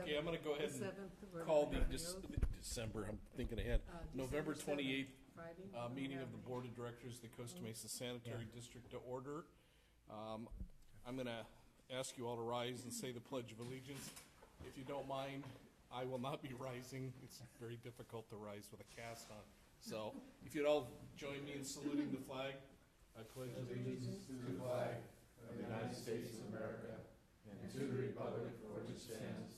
Okay, I'm going to go ahead and 7th, call the we're- December, I'm thinking ahead, November December 28th 7th, Friday. meeting of the Board of Directors of the Costa Mesa Sanitary District to order. I'm going to ask you all to rise and say the Pledge of Allegiance. If you don't mind, I will not be rising. It's very difficult to rise with a cast on. So if you'd all join me in saluting the flag. I pledge allegiance to the flag of the United States of America and to the republic for which it stands,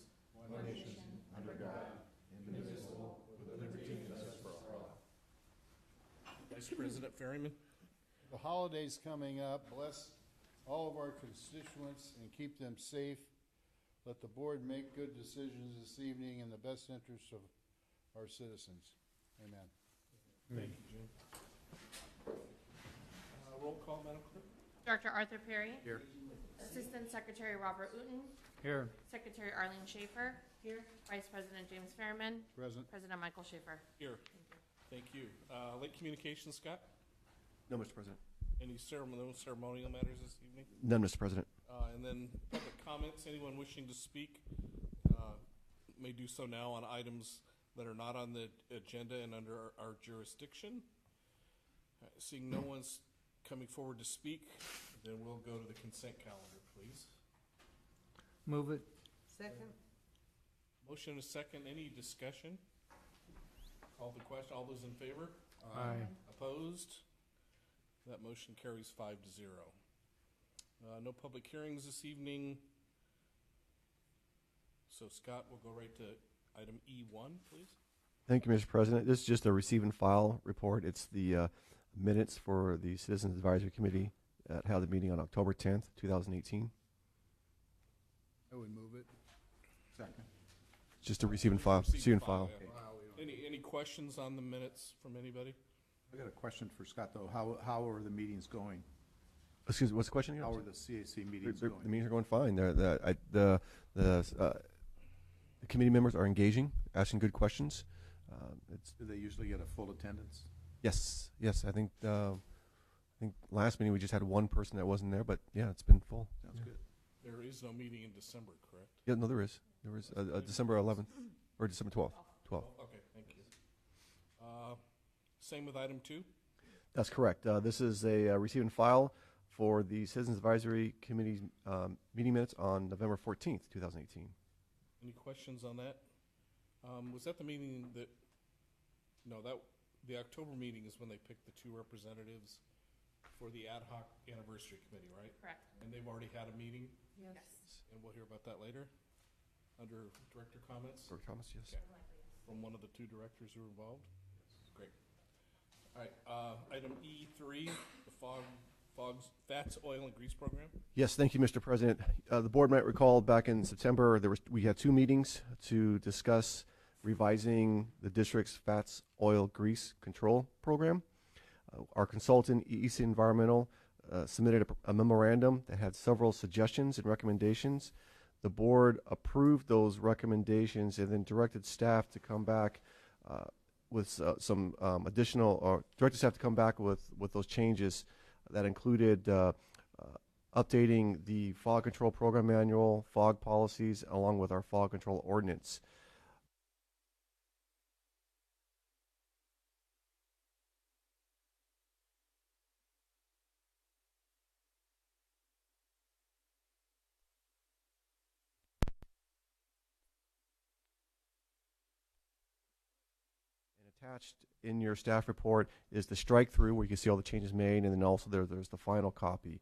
one nation, under God, indivisible, with liberty and justice for all. Vice President Ferryman. The holidays coming up, bless all of our constituents and keep them safe. Let the board make good decisions this evening in the best interest of our citizens. Amen. Thank you, Jim. Roll call, Madam Clerk. Director Arthur Perry. Here. Assistant Secretary Robert Wooten. Here. Secretary Arlene Schaefer. Here. Vice President James Ferriman. Present. President Michael Schaefer. Here. Thank you. Late communications, Scott? No, Mr. President. Any ceremonial matters this evening? None, Mr. President. And then public comments. Anyone wishing to speak may do so now on items that are not on the agenda and under our jurisdiction. Seeing no one's coming forward to speak, then we'll go to the consent calendar, please. Move it. Second. Motion and a second. Any discussion? Call the question. All those in favor? Aye. Opposed? That motion carries 5-0. No public hearings this evening. So Scott, we'll go right to item E1, please. Thank you, Mr. President. This is just a receive and file report. It's the minutes for the Citizens Advisory Committee that held a meeting on October 10th, 2018. I would move it. Second. Just a receive and file. Receive and file. Yeah. Any questions on the minutes from anybody? I got a question for Scott, though. How are the meetings going? Excuse me, what's the question here? How are the CAC meetings going? The meetings are going fine. The committee members are engaging, asking good questions. Do they usually get a full attendance? Yes. I think last meeting we just had one person that wasn't there, but yeah, it's been full. Sounds good. There is no meeting in December, correct? Yeah, no, there is. There is December 11th or December 12th. 12th. Okay, thank you. Same with item 2? That's correct. This is a receive and file for the Citizens Advisory Committee's meeting minutes on November 14th, 2018. Any questions on that? Was that the meeting that, the October meeting is when they picked the 2 representatives for the ad hoc anniversary committee, right? Correct. And they've already had a meeting, Yes. and we'll hear about that later under director comments. Dr. Thomas, yes. Okay. From one of the 2 directors who are involved? Great. All right, item E3, the fats, oil, and grease program. Yes, thank you, Mr. President. The board might recall back in September we had 2 meetings to discuss revising the district's fats, oil, grease control program. Our consultant, EEC Environmental, submitted a memorandum that had several suggestions and recommendations. The board approved those recommendations and then directed staff to come back with some additional, or directed staff to come back with those changes that included updating the fog control program manual, fog policies, along with our fog control ordinance. Attached in your staff report is the strike through where you can see all the changes made, and then also there's the final copy.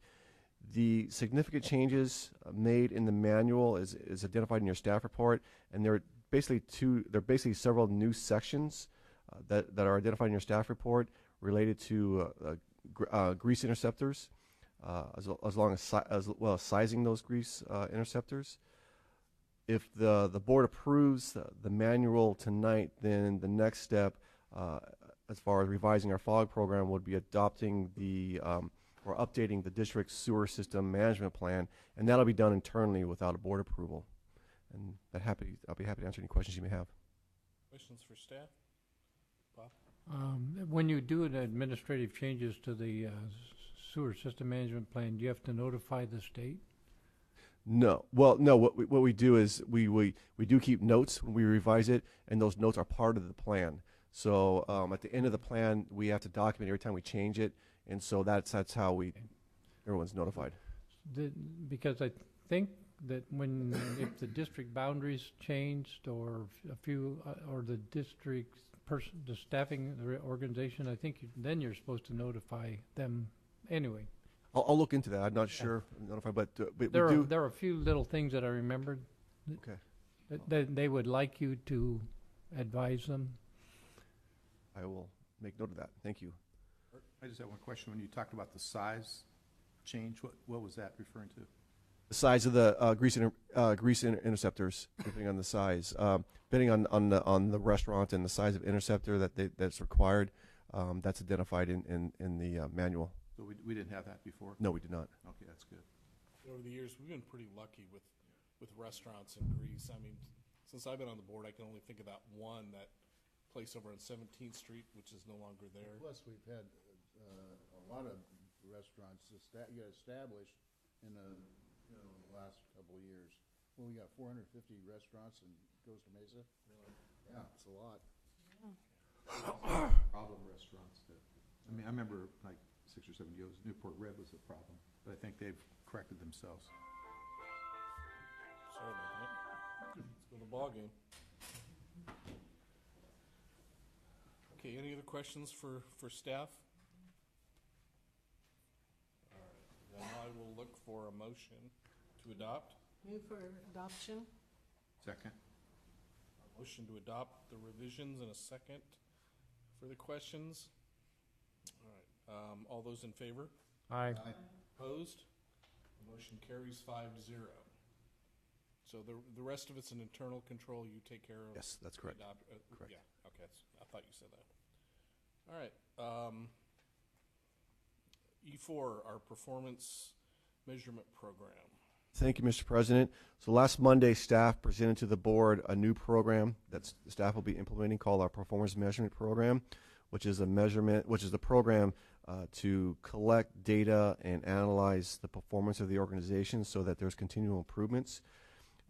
The significant changes made in the manual is identified in your staff report, and there are basically several new sections that are identified in your staff report related to grease interceptors, as well as sizing those grease interceptors. If the board approves the manual tonight, then the next step, as far as revising our fog program, would be adopting or updating the district's sewer system management plan, and that'll be done internally without a board approval. And I'll be happy to answer any questions you may have. Questions for staff? Bob? When you do the administrative changes to the sewer system management plan, do you have to notify the state? No. Well, no. What we do is we do keep notes when we revise it, and those notes are part of the plan. So at the end of the plan, we have to document every time we change it, and so that's how everyone's notified. Because I think that if the district boundaries changed or a few, or the district's the staffing, the organization, I think then you're supposed to notify them anyway. I'll look into that. I'm not sure, notified, but There we do. are a few little things that I remembered Okay. that they would like you to advise them. I will make note of that. Thank you. I just have one question. When you talked about the size change, what was that referring to? The size of the grease interceptors, depending on the size, depending on the restaurant and the size of interceptor that's required, that's identified in the manual. So we didn't have that before? No, we did not. Okay, that's good. Over the years, we've been pretty lucky with restaurants in Greece. I mean, since I've been on the board, I can only think of that place over on 17th Street, which is no longer there. Plus, we've had a lot of restaurants get established in the last couple of years. Well, we got 450 restaurants in Costa Mesa. Really? Yeah, it's a lot. Problem restaurants that, I remember like 6 or 7 years, Newport Red was a problem, but I think they've corrected themselves. Sorry about that. Let's go to the ball game. Okay, any other questions for staff? All right, then I will look for a motion to adopt. Move for adoption. Second? A motion to adopt the revisions in a second. Further questions? All right, all those in favor? Aye. Opposed? The motion carries 5-0. So the rest of it's an internal control you take care of? Yes, that's correct. Correct. Yeah, okay, I thought you said that. All right. E4, our performance measurement program. Thank you, Mr. President. So last Monday, staff presented to the board a new program that staff will be implementing called our Performance Measurement Program, which is the program to collect data and analyze the performance of the organization so that there's continual improvements.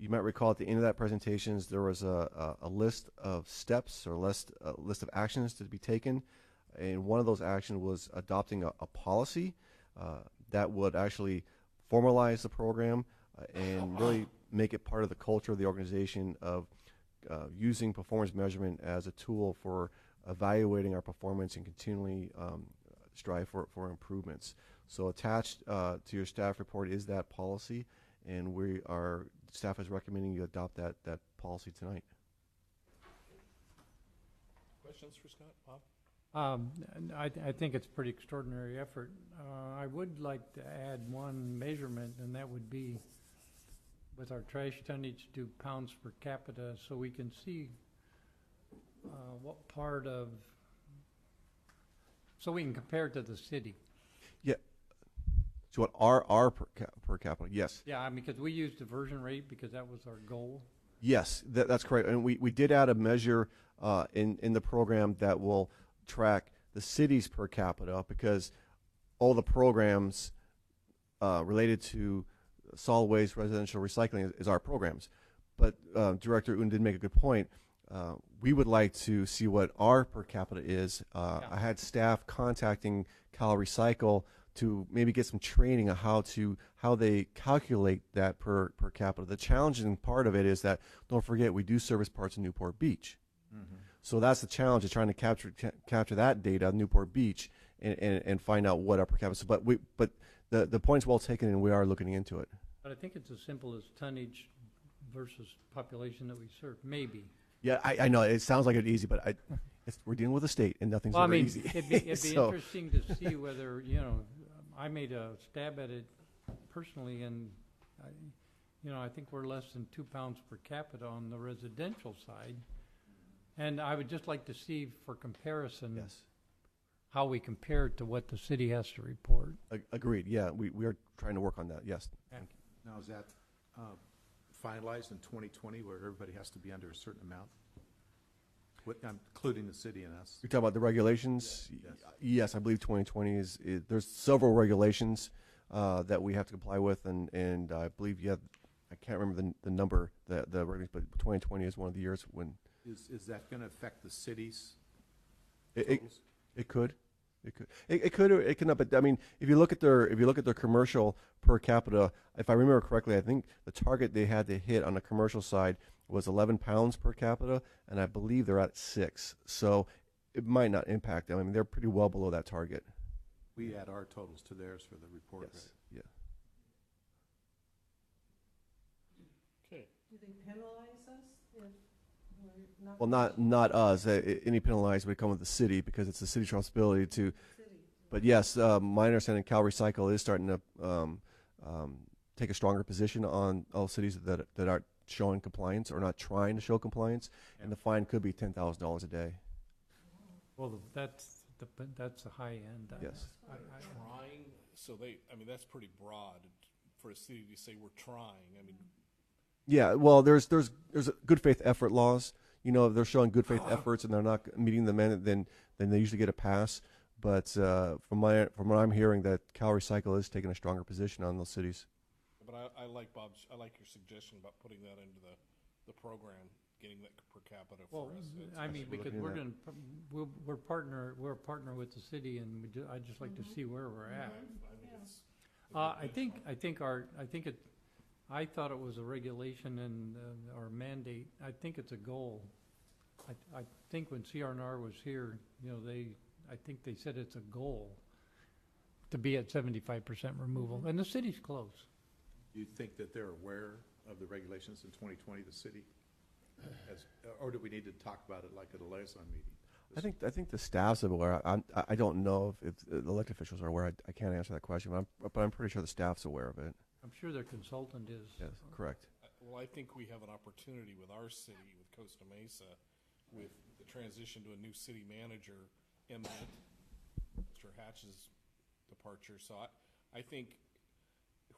You might recall at the end of that presentation, there was a list of steps or a list of actions to be taken, and one of those actions was adopting a policy that would actually formalize the program and really make it part of the culture of the organization of using performance measurement as a tool for evaluating our performance and continually strive for improvements. So attached to your staff report is that policy, and staff is recommending you adopt that policy tonight. Questions for Scott? Bob? I think it's a pretty extraordinary effort. I would like to add one measurement, and that would be with our trash tonnage to pounds per capita, so we can see what part of, so we can compare it to the city. Yeah. So what our per capita? Yes. Yeah, because we used diversion rate because that was our goal. Yes, that's correct. And we did add a measure in the program that will track the city's per capita, because all the programs related to solid waste, residential recycling is our programs. But Director Uden did make a good point. We would like to see what our per capita is. I had staff contacting Cal Recycle to maybe get some training on how they calculate that per capita. The challenging part of it is that, don't forget, we do service parts of Newport Beach. Mm-hmm. So that's the challenge, is trying to capture that data, Newport Beach, and find out what our per capita is. But the point's well taken, and we are looking into it. But I think it's as simple as tonnage versus population that we serve, maybe. Yeah, I know it sounds like it's easy, but we're dealing with a state, and nothing's ever easy. It'd be interesting to see whether, I made a stab at it personally, and I think we're less than 2 pounds per capita on the residential side, and I would just like to see, for comparison, Yes. how we compare it to what the city has to report. Agreed. Yeah, we are trying to work on that. Yes. Yeah. Now, is that finalized in 2020 where everybody has to be under a certain amount? Including the city and us? You're talking about the regulations? Yes. Yes, I believe 2020 there's several regulations that we have to comply with, and I believe I can't remember the number, the ratings, but 2020 is one of the years when Is that going to affect the city's it totals? it could. It could or it could not. But I mean, if you look at their commercial per capita, if I remember correctly, I think the target they had to hit on the commercial side was 11 pounds per capita, and I believe they're at 6. So it might not impact them. I mean, they're pretty well below that target. We add our totals to theirs for the report, Yes. right? Yeah. Okay. Do they penalize us if we're not? Well, not us. Any penalized would come with the city because it's the city's responsibility to. City. But yes, my understanding, Cal Recycle is starting to take a stronger position on all cities that aren't showing compliance or not trying to show compliance, and the fine could be $10,000 a day. Well, that's the high end. Yes. Trying, so I mean, that's pretty broad for a city to say we're trying. I mean, Yeah. Well, there's good faith effort laws. You know, if they're showing good faith efforts and they're not meeting the mandate, then they usually get a pass. But from what I'm hearing, that Cal Recycle is taking a stronger position on those cities. but I like I like your suggestion about putting that into the program, getting that per capita Well, for us. I mean, because looking we're at gonna, we're a partner with the city, and I'd just like to see where we're at. I think it's I thought it was a regulation and, or mandate. I think it's a goal. I think when CRNR was here, you know, I think they said it's a goal to be at 75% removal, and the city's close. Do you think that they're aware of the regulations in 2020, the city? Or do we need to talk about it like at a liaison meeting? I think the staff's aware. I don't know if the elected officials are aware. I can't answer that question, but I'm pretty sure the staff's aware of it. I'm sure their consultant is. Yes, correct. Well, I think we have an opportunity with our city, with Costa Mesa, with the transition to a new city manager imminent, Mr. Hatch's departure. So I think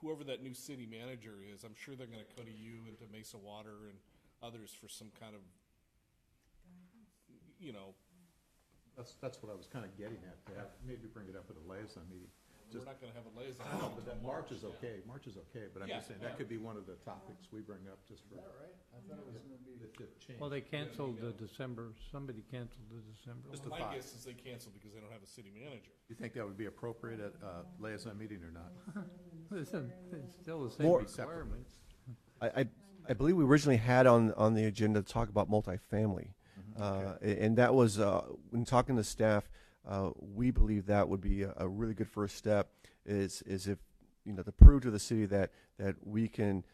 whoever that new city manager is, I'm sure they're going to go to you and to Mesa Water and others for some kind of, you know, That's what I was kind of getting at, to have, maybe bring it up at a liaison meeting. we're not going to have a liaison. But that March is okay, but I'm Yeah. just saying, that could be one of the topics we bring up just for. right? I thought it was gonna be. the change. Well, they canceled the December, somebody canceled the December. Just one. a My thought. guess is they canceled because they don't have a city manager. You think that would be appropriate at a liaison meeting or not? It's still the same More- requirements. I believe we originally had on the agenda to talk about multifamily, and that was when talking to staff. We believe that would be a really good first step. Is if to prove to the city that we can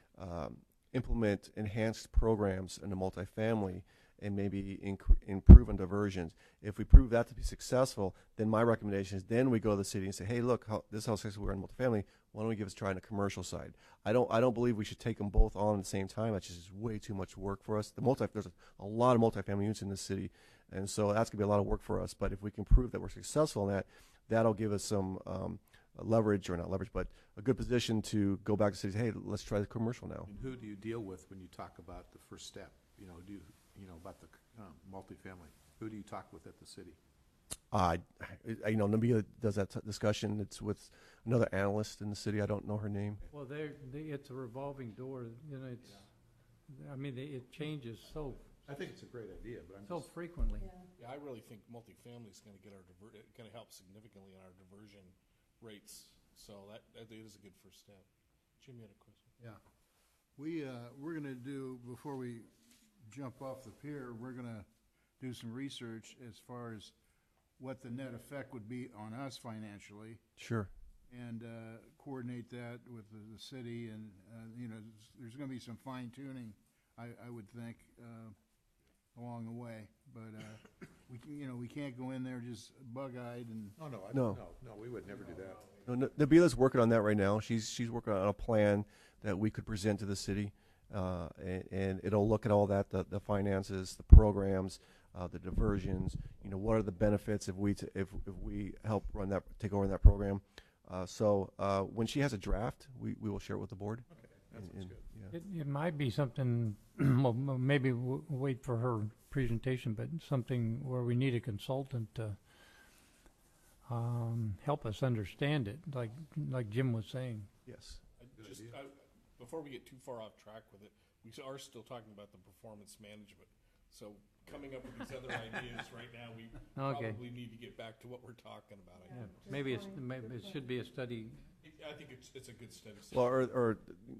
implement enhanced programs in the multifamily and maybe improve on diversions. If we prove that to be successful, then my recommendation is then we go to the city and say, hey, look, this is how successful we are in multifamily. Why don't we give us a try on the commercial side? I don't believe we should take them both on at the same time. That's just way too much work for us. There's a lot of multifamily units in this city, and so that's gonna be a lot of work for us. But if we can prove that we're successful in that, that'll give us some leverage, or not leverage, but a good position to go back to cities. Hey, let's try the commercial now. And who do you deal with when you talk about the first step? About the multifamily? Who do you talk with at the city? Nabila does that discussion. It's with another analyst in the city. I don't know her name. Well, it's a revolving door, it changes so I think it's a great idea, but I'm just. frequently. Yeah, I really think multifamily is going to going to help significantly in our diversion rates. So that is a good first step. Jim, you had a question? Yeah. We're gonna do, before we jump off the pier, we're gonna do some research as far as what the net effect would be on us financially, Sure. and coordinate that with the city, and there's gonna be some fine tuning, I would think, along the way, but we can't go in there just bug-eyed and. Oh, no, No. no, we would never do that. No, Nabila's working on that right now. She's working on a plan that we could present to the city, and it'll look at all that, the finances, the programs, the diversions. What are the benefits if we help take over that program? So when she has a draft, we will share it with the board. Okay, that sounds good. Yeah. It might be something, well, maybe we'll wait for her presentation, but something where we need a consultant to help us understand it, like Jim was saying. Yes. before we get too far off track with it, we are still talking about the performance management. So coming up with these other ideas right now, we Okay. probably need to get back to what we're talking about. I Yeah. think. Just Maybe fine. maybe it should be a study. I think it's a good study. Well, or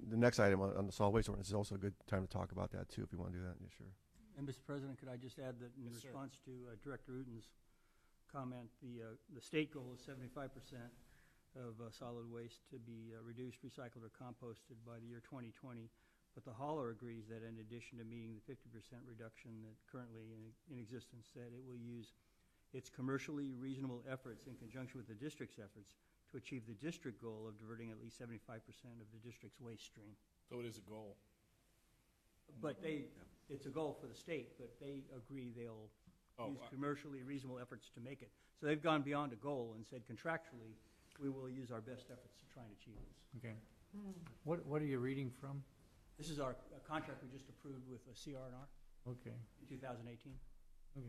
the next item on the solid waste ordinance is also a good time to talk about that too, if you want to do that. Yeah, sure. And Mr. President, could I just add that in Yes, sir. response to Director Uten's comment, the state goal is 75% of solid waste to be reduced, recycled, or composted by the year 2020. But the hauler agrees that in addition to meeting the 50% reduction that currently in existence, that it will use its commercially reasonable efforts in conjunction with the district's efforts to achieve the district goal of diverting at least 75% of the district's waste stream. So it is a goal. But it's a goal for the state, but they agree they'll use commercially reasonable efforts to make it. So they've gone beyond a goal and said contractually, we will use our best efforts to try and achieve this. Okay. What are you reading from? This is our contract we just approved with CR&R Okay. in 2018. Okay.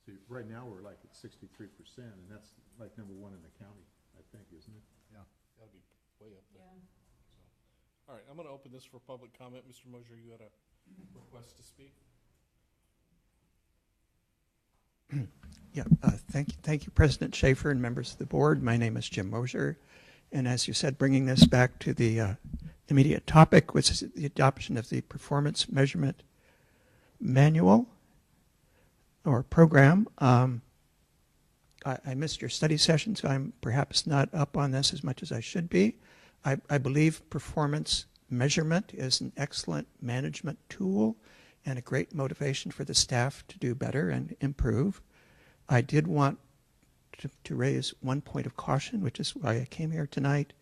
See, right now, we're like at 63%, and that's like number one in the county, I think, isn't it? That'll be way up there. So, all right, I'm going to open this for public comment. Mr. Mosier, you had a request to speak? Thank you, President Schaefer and members of the board. My name is Jim Mosier, and as you said, bringing this back to the immediate topic, which is the adoption of the Performance Measurement Manual or program. I missed your study session, so I'm perhaps not up on this as much as I should be. I believe performance measurement is an excellent management tool and a great motivation for the staff to do better and improve. I did want to raise one point of caution, which is why I came here tonight.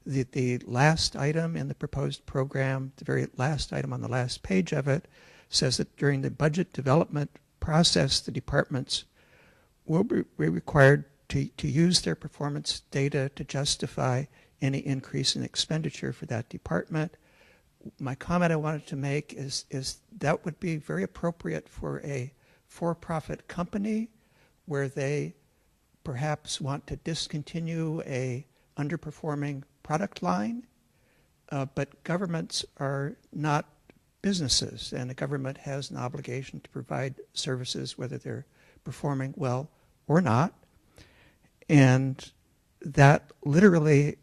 The last item in the proposed program, the very last item on the last page of it, says that during the budget development process, the departments will be required to use their performance data to justify any increase in expenditure for that department. My comment I wanted to make is that would be very appropriate for a for-profit company where they perhaps want to discontinue a underperforming product line, but governments are not businesses, and the government has an obligation to provide services whether they're performing well or not. And that literally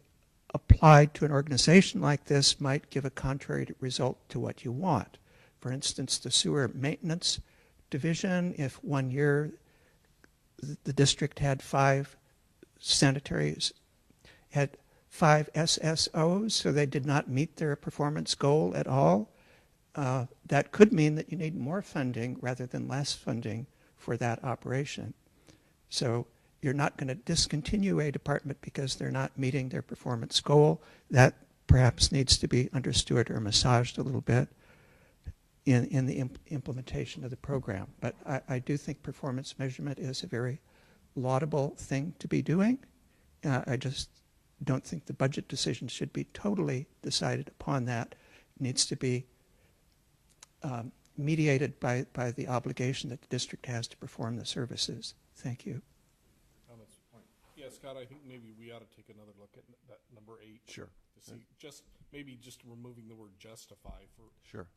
applied to an organization like this might give a contrary result to what you want. For instance, the sewer maintenance division, if one year the district had 5 sanitaries, had 5 SSOs, so they did not meet their performance goal at all, that could mean that you need more funding rather than less funding for that operation. So you're not going to discontinue a department because they're not meeting their performance goal. That perhaps needs to be understood or massaged a little bit in the implementation of the program. But I do think performance measurement is a very laudable thing to be doing. I just don't think the budget decision should be totally decided upon that. It needs to be mediated by the obligation that the district has to perform the services. Thank you. Yeah, Scott, I think maybe we ought to take another look at that number 8. Sure. To see, maybe just removing the word justify for Sure.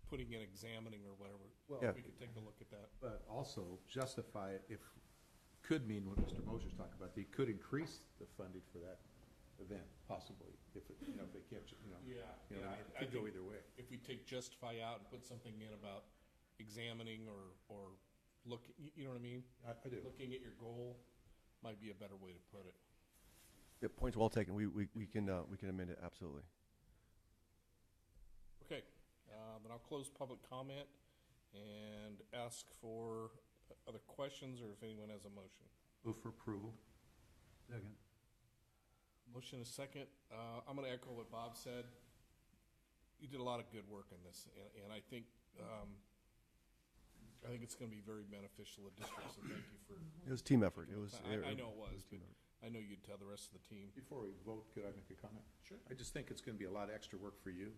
putting in examining or whatever. Well, Yeah. We could take a look at that. But also justify it could mean what Mr. Mosier's talking about. They could increase the funding for that event, possibly, if they can't, Yeah. you know, Yeah, it I could go think either way. if we take justify out and put something in about examining or look, you know what I mean? I do. Looking at your goal might be a better way to put it. Yeah, point's well taken. We can amend it, absolutely. Okay, then I'll close public comment and ask for other questions or if anyone has a motion. Move for approval. Second. Motion is second. I'm going to echo what Bob said. You did a lot of good work in this, and I think it's going to be very beneficial to the district. So thank you for. It was a team effort. It was. I know it was, but I know you'd tell the rest of the team. Before we vote, could I make a comment? Sure. I just think it's going to be a lot of extra work for you,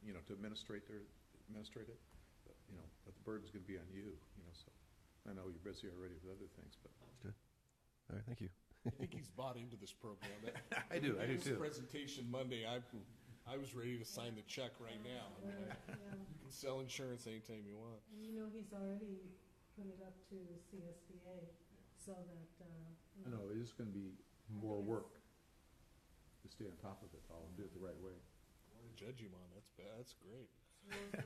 to administrate it. But the burden's going to be on you, so. I know you're busy already with other things, but. Good. All right, thank you. I think he's bought into this program. I do His too. presentation Monday, I was ready to sign the check right now. Yeah. You can sell insurance anytime you want. And you know, he's already put it up to the CSBA, so that, I know, it's just gonna be more work to stay on top of it all and do it the right way. What to judge him on, that's bad, that's great. leadership.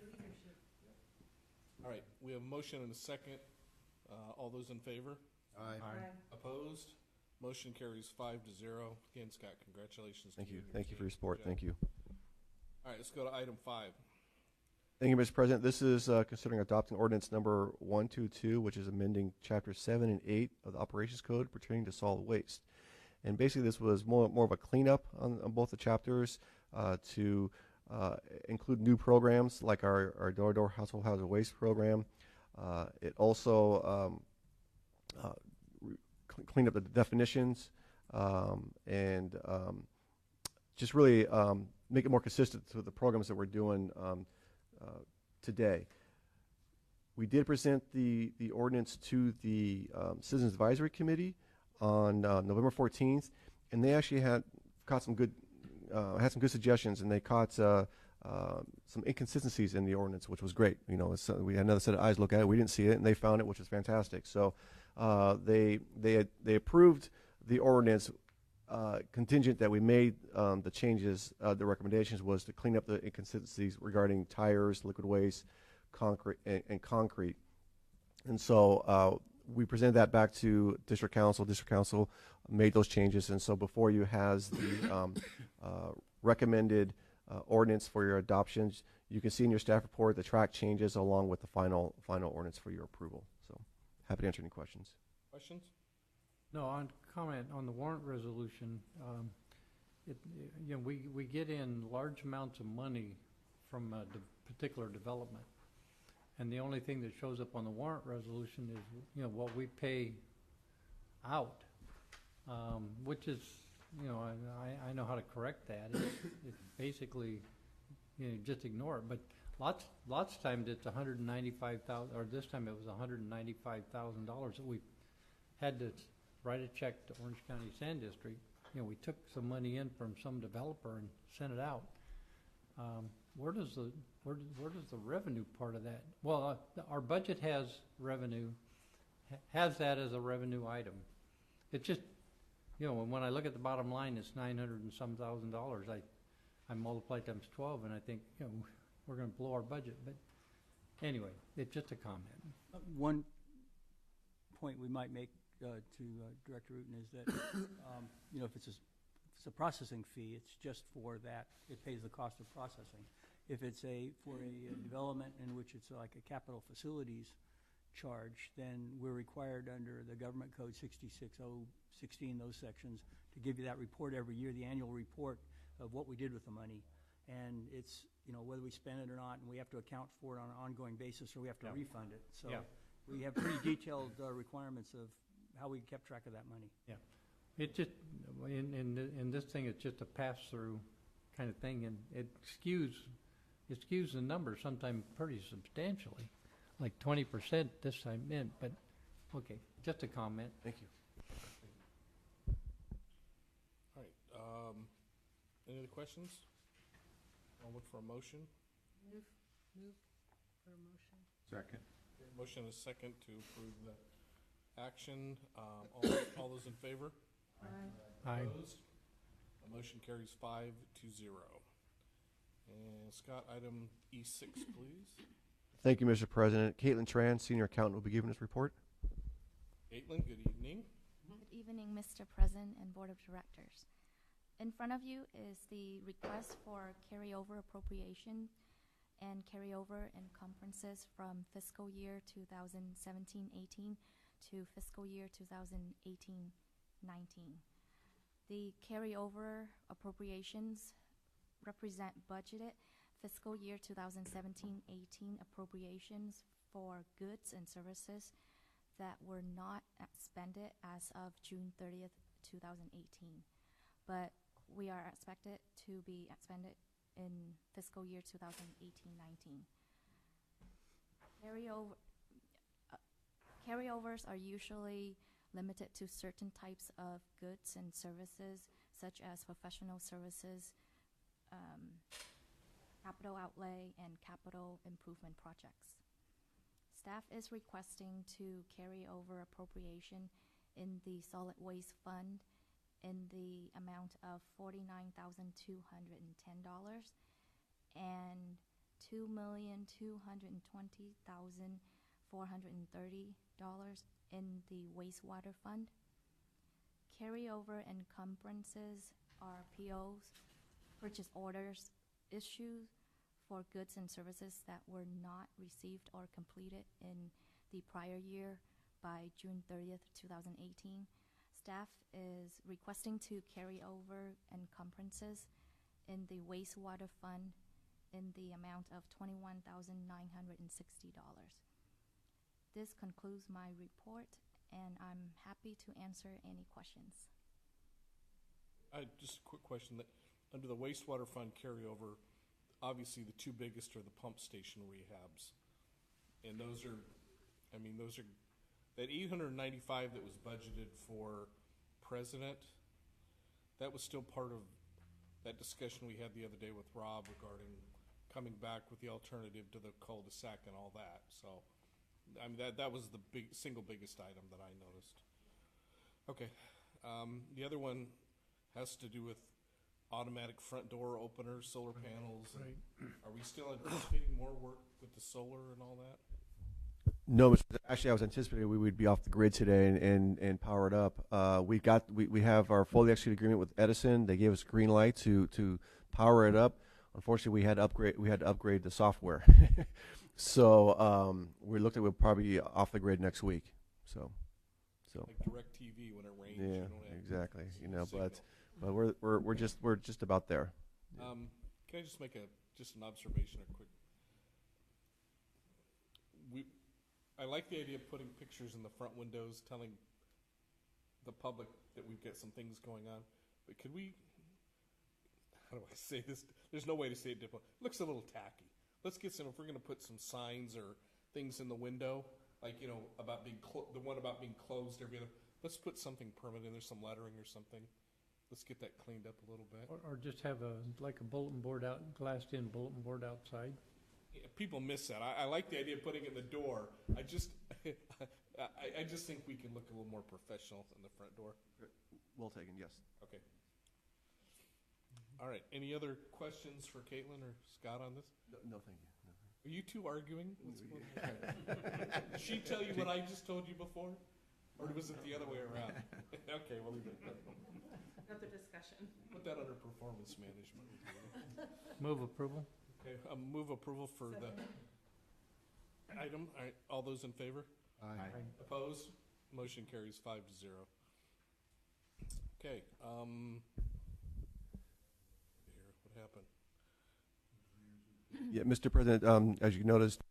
All right, we have a motion and a second. All those in favor? Aye. Aye. Opposed? Motion carries 5-0. Again, Scott, congratulations to Thank you. and Thank you for your team. support. Good job. Thank you. All right, let's go to item 5. Thank you, Mr. President. This is considering adopting ordinance number 122, which is amending Chapter 7 and 8 of the Operations Code pertaining to solid waste. And basically, this was more of a cleanup on both the chapters to include new programs like our door-to-door household hazardous waste program. It also cleaned up the definitions and just really make it more consistent with the programs that we're doing today. We did present the ordinance to the Citizens Advisory Committee on November 14th, and they actually had some good suggestions, and they caught some inconsistencies in the ordinance, which was great. You know, we had another set of eyes look at it. We didn't see it, and they found it, which was fantastic. So they approved the ordinance contingent that we made the changes. The recommendations was to clean up the inconsistencies regarding tires, liquid waste, concrete, and concrete. And so we presented that back to District Council. District Council made those changes, and so before you has the recommended ordinance for your adoptions. You can see in your staff report the track changes along with the final ordinance for your approval. So happy to answer any questions. Questions? No, on comment on the warrant resolution, we get in large amounts of money from a particular development. And the only thing that shows up on the warrant resolution is, what we pay out, which is, I know how to correct that. It's basically, just ignore it. But lots of times it's $195,000, or this time it was $195,000 that we had to write a check to Orange County Sand District. We took some money in from some developer and sent it out. Where does the revenue part of that? Well, our budget has revenue, has that as a revenue item. It just, when I look at the bottom line, it's $900 and some thousand. I multiply times 12, and I think, we're going to blow our budget. But anyway, it's just a comment. One point we might make to Director Uten is that, if it's a processing fee, it's just for that. It pays the cost of processing. If it's for a development in which it's like a capital facilities charge, then we're required under the Government Code 66016, those sections, to give you that report every year, the annual report of what we did with the money. And it's, whether we spend it or not, and we have to account for it on an ongoing basis, or we have to refund it. So we have pretty detailed requirements of how we kept track of that money. Yeah. It just, in this thing, it's just a pass-through kind of thing, and it skews the number sometimes pretty substantially, like 20% this time in, but okay, just a comment. Thank you. All right. Any other questions? I'll look for a motion. Move for a motion. Second. Motion is second to approve the action. All those in favor? Aye. Aye. Opposed? The motion carries 5-0. And Scott, item E6, please. Thank you, Mr. President. Caitlin Tran, Senior Accountant, will be giving us report. Caitlin, good evening. Good evening, Mr. President and Board of Directors. In front of you is the request for carryover appropriation and carryover encumbrances from fiscal year 2017-18 to fiscal year 2018-19. The carryover appropriations represent budgeted fiscal year 2017-18 appropriations for goods and services that were not expended as of June 30th, 2018, but we are expected to be expended in fiscal year 2018-19. Carryovers are usually limited to certain types of goods and services, such as professional services, capital outlay and capital improvement projects. Staff is requesting to carry over appropriation in the solid waste fund in the amount of $49,210 and $2,220,430 in the wastewater fund. Carryover encumbrances are POs, purchase orders issued for goods and services that were not received or completed in the prior year by June 30th, 2018. Staff is requesting to carry over encumbrances in the wastewater fund in the amount of $21,960. This concludes my report, and I'm happy to answer any questions. Just a quick question. That under the wastewater fund carryover, obviously the two biggest are the pump station rehabs, and those are that $895 that was budgeted for president. That was still part of that discussion we had the other day with Rob regarding coming back with the alternative to the cul-de-sac and all that. So, I mean, that was the single biggest item that I noticed. Okay, the other one has to do with automatic front door openers, solar panels. Right. Are we still anticipating more work with the solar and all that? No, actually, I was anticipating we would be off the grid today and powered up. We have our fully executed agreement with Edison. They gave us green light to power it up. Unfortunately, we had to upgrade the software. So we looked at we'll probably be off the grid next week. So like DirecTV when it rains. yeah, you don't have exactly. signal. But we're just about there. Can I just make an observation, or quick? I like the idea of putting pictures in the front windows, telling the public that we've got some things going on. But could we? How do I say this? There's no way to say it differently. It looks a little tacky. Let's get some. If we're going to put some signs or things in the window, like about being the one about being closed every other. Let's put something permanent. There's some lettering or something. Let's get that cleaned up a little bit. Or just have a bulletin board glassed-in bulletin board outside. Yeah, people miss that. I like the idea of putting it in the door. I just think we can look a little more professional in the front door. Well taken. Yes. Okay. All right. Any other questions for Caitlin or Scott on this? No, thank you. No. Are you two arguing? Did she tell you what I just told you before? Or was it the other way around? Okay, we'll leave it. Another discussion. Put that under performance management. Move approval. Okay, move approval for the item. All right, all those in favor? Aye. Opposed? Motion carries 5-0. Okay, what happened? Yeah, Mr. President, as you noticed,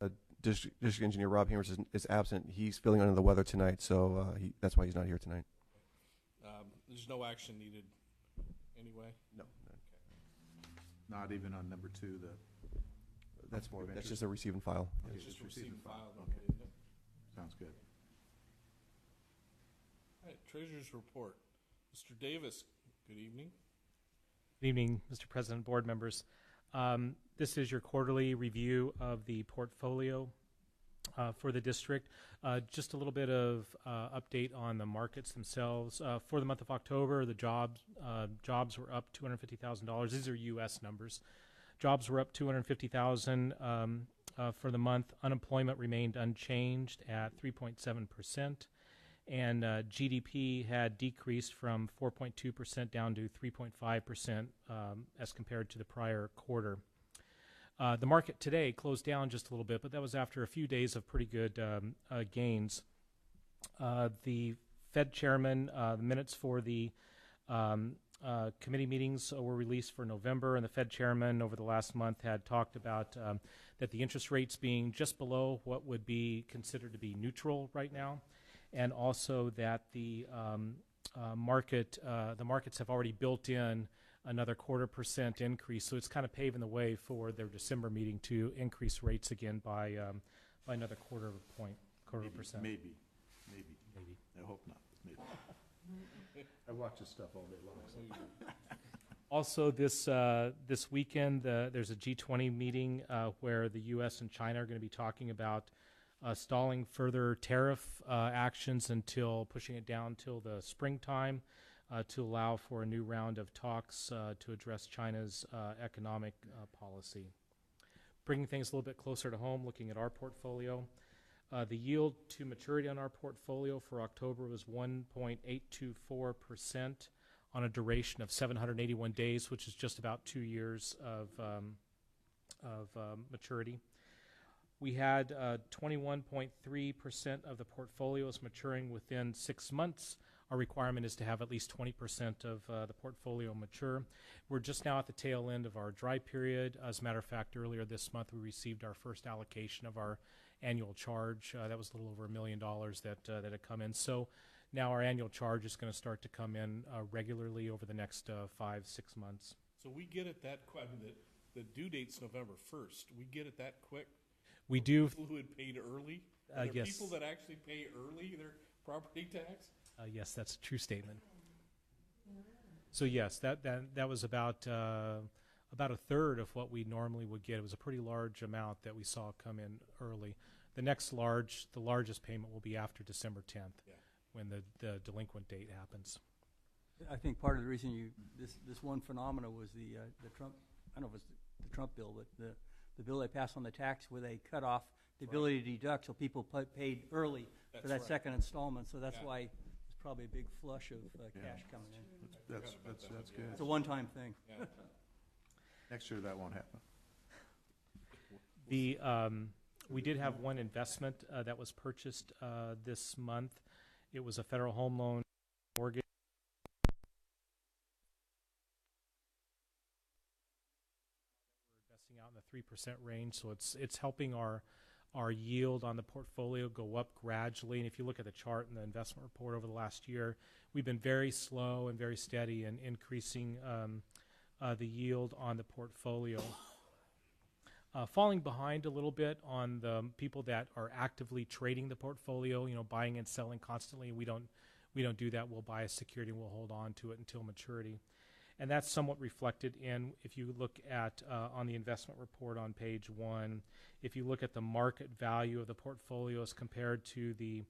District Engineer Rob Hammers is absent. He's feeling under the weather tonight, so that's why he's not here tonight. There's no action needed anyway? No. Not even on number 2, That's just a receive and file. It's just receive and file. Okay. Isn't it? Sounds good. All right, Treasurer's report. Mr. Davis, good evening. Good evening, Mr. President, board members. This is your quarterly review of the portfolio for the district. Just a little bit of update on the markets themselves. For the month of October, the jobs were up $250,000. These are U.S. numbers. Jobs were up $250,000 for the month. Unemployment remained unchanged at 3.7%. And GDP had decreased from 4.2% down to 3.5% as compared to the prior quarter. The market today closed down just a little bit, but that was after a few days of pretty good gains. The Fed chairman, the minutes for the committee meetings were released for November, and the Fed chairman over the last month had talked about that the interest rates being just below what would be considered to be neutral right now, and also that the markets have already built in another 0.25% increase, so it's kind of paving the way for their December meeting to increase rates again by another quarter percent. Maybe. I hope not. Maybe. I watch this stuff all day long. So. Also, this weekend, there's a G20 meeting where the U.S. and China are going to be talking about stalling further tariff actions until pushing it down till the springtime to allow for a new round of talks to address China's economic policy. Bringing things a little bit closer to home, looking at our portfolio, the yield to maturity on our portfolio for October was 1.824%. on a duration of 781 days, which is just about 2 years of maturity. We had 21.3% of the portfolios maturing within 6 months. Our requirement is to have at least 20% of the portfolio mature. We're just now at the tail end of our dry period. As a matter of fact, earlier this month we received our first allocation of our annual charge. That was a little over $1 million that had come in. So now our annual charge is going to start to come in regularly over the next 5-6 months. So we get it that quick. I mean, the due date's November 1st. We get it that quick? We do. People who had paid early? Are there Yes. people that actually pay early their property tax? Yes, that's a true statement. So yes, that was about a third of what we normally would get. It was a pretty large amount that we saw come in early. The largest payment will be after December 10th. Yeah. When the delinquent date happens. I think part of the reason this one phenomena was the Trump, I don't know if it's the Trump bill, but the bill they passed on the tax where they cut off the ability to deduct, so people paid early for that second installment. So that's why there's probably a big flush of cash coming in. That's good. It's a one-time thing. Yeah. Next year that won't happen. We did have one investment that was purchased this month. It was a federal home loan mortgage. We're investing out in the 3% range, so it's helping our yield on the portfolio go up gradually. And if you look at the chart in the investment report over the last year, we've been very slow and very steady in increasing the yield on the portfolio. Falling behind a little bit on the people that are actively trading the portfolio, buying and selling constantly. We don't do that. We'll buy a security and we'll hold on to it until maturity. And that's somewhat reflected in, if you look at on the investment report on page 1, if you look at the market value of the portfolios compared to the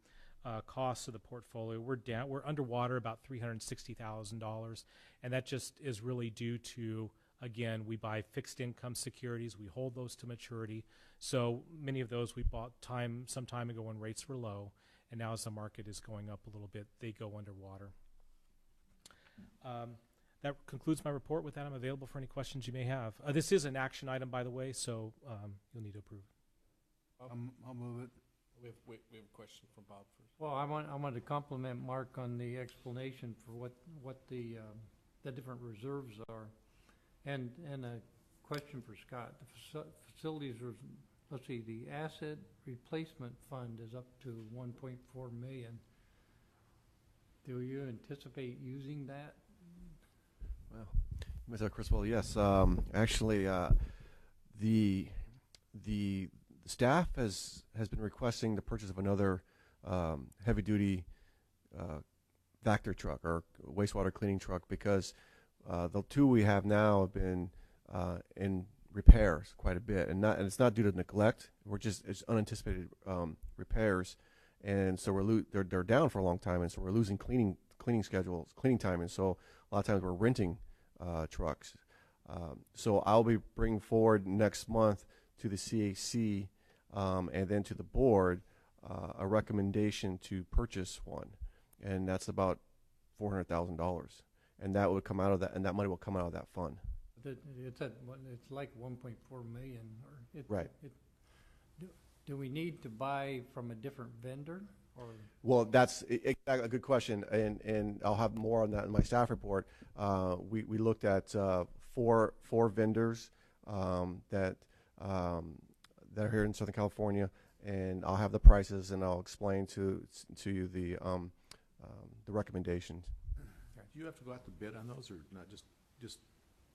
costs of the portfolio, we're underwater about $360,000, and that just is really due to, again, we buy fixed income securities, we hold those to maturity. So many of those we bought some time ago when rates were low, and now as the market is going up a little bit, they go underwater. That concludes my report. With that, I'm available for any questions you may have. This is an action item, by the way, so you'll need to approve. I'll move it. We have a question from Bob first. Well, I want to compliment Mark on the explanation for what the different reserves are. And a question for Scott. The facilities, let's see, the asset replacement fund is up to $1.4 million. Do you anticipate using that? Well, Mr. Criswell, yes. Actually, the staff has been requesting the purchase of another heavy-duty Vector truck or wastewater cleaning truck because the two we have now have been in repairs quite a bit, and it's not due to neglect. It's unanticipated repairs, and so they're down for a long time, and so we're losing cleaning time, and so a lot of times we're renting trucks. So I'll be bringing forward next month to the CAC and then to the board a recommendation to purchase one, and that's about $400,000. And that would come out of that, and that money will come out of that fund. It's like 1.4 million. Right. Do we need to buy from a different vendor, or? Well, that's a good question, and I'll have more on that in my staff report. We looked at four vendors that are here in Southern California, and I'll have the prices, and I'll explain to you the recommendations. Do you have to go out to bid on those, or not? Just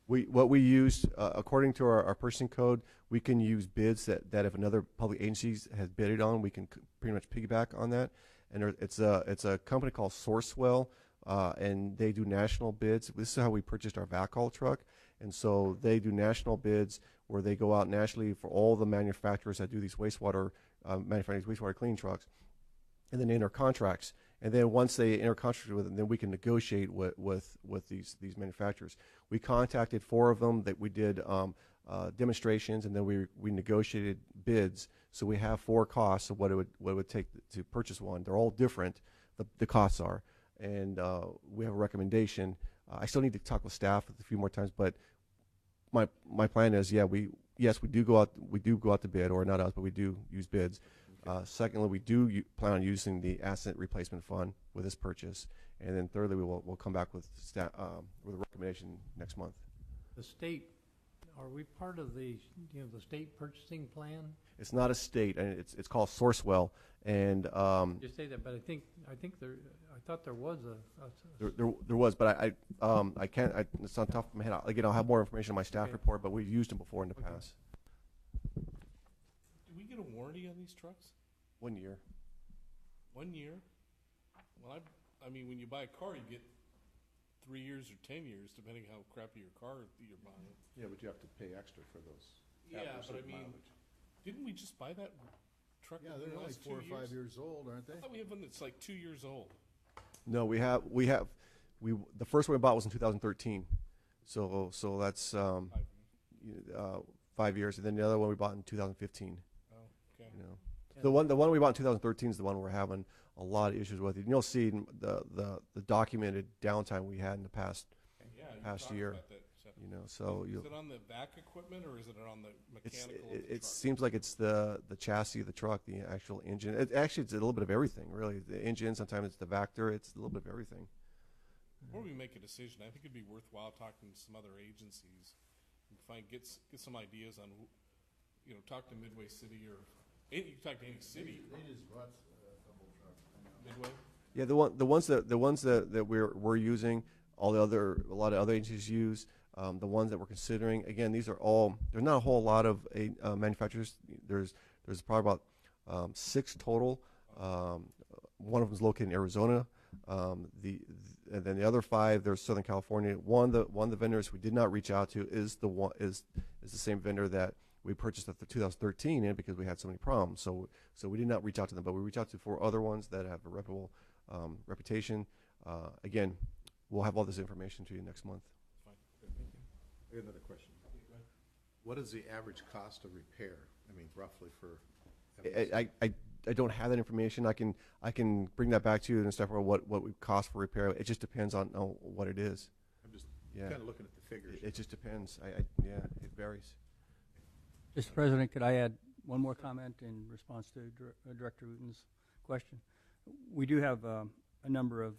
what we used according to our purchasing code, we can use bids that if another public agency has bidded on, we can pretty much piggyback on that. And it's a company called Sourcewell. and they do national bids. This is how we purchased our backhaul truck, and so they do national bids where they go out nationally for all the manufacturers that do these wastewater manufacturing wastewater cleaning trucks, and then enter contracts. And then once they enter contracts with them, then we can negotiate with these manufacturers. We contacted 4 of them that we did demonstrations, and then we negotiated bids. So we have 4 costs of what it would take to purchase one. They're all different. The costs are, and we have a recommendation. I still need to talk with staff a few more times, but my plan is, we do go out to bid, or not us, but we do use bids. Secondly, we do plan on using the asset replacement fund with this purchase, and then thirdly, we'll come back with a recommendation next month. The state, are we part of the state purchasing plan? It's not a state, and it's called Sourcewell, and You say that, but I think there. I thought there was there was, but I can't. It's on top of my head. Again, I'll have more information in my staff report, but we've used them before in the past. Do we get a warranty on these trucks? 1 year. 1 year? Well, I mean, when you buy a car, you get 3 years or 10 years, depending how crappy your car you're buying. Yeah, but you have to pay extra for those. Yeah, after but I certain mean, mileage. didn't we just buy that truck? Yeah, within they're the only last 4 or 2 5 years old, aren't I they? thought we have one that's like 2 years old. No, the first one we bought was in 2013, so that's 5 years, and then the other one we bought in 2015. Oh, okay. The one we bought in 2013 is the one we're having a lot of issues with. And you'll see the documented downtime we had in the past year. About that, So is it on the back equipment, or is it on the mechanical? of the it truck? seems like it's the chassis of the truck, the actual engine. It's a little bit of everything, really. The engine, sometimes it's the Vector, it's a little bit of everything. Before we make a decision, I think it'd be worthwhile talking to some other agencies and get some ideas on, talk to Midway City, or you can talk to any city. They just bought a couple trucks. Midway. Yeah, the ones that we're using, a lot of other agencies use. The ones that we're considering, again, these are all. There's not a whole lot of manufacturers. There's probably about 6 total. One of them is located in Arizona. And then the other 5, there's Southern California. One of the vendors we did not reach out to is the same vendor that we purchased at the 2013 in, because we had so many problems. So we did not reach out to them, but we reached out to 4 other ones that have a reputable reputation. Again, we'll have all this information to you next month. Fine. Good, thank you. I got another question. What is the average cost of repair? I mean, roughly for. I don't have that information. I can bring that back to you and stuff, or what would cost for repair. It just depends on what it is. I'm just kind of looking at the figures. It just depends. It varies. Mr. President, could I add one more comment in response to Director Wooten's question? We do have a number of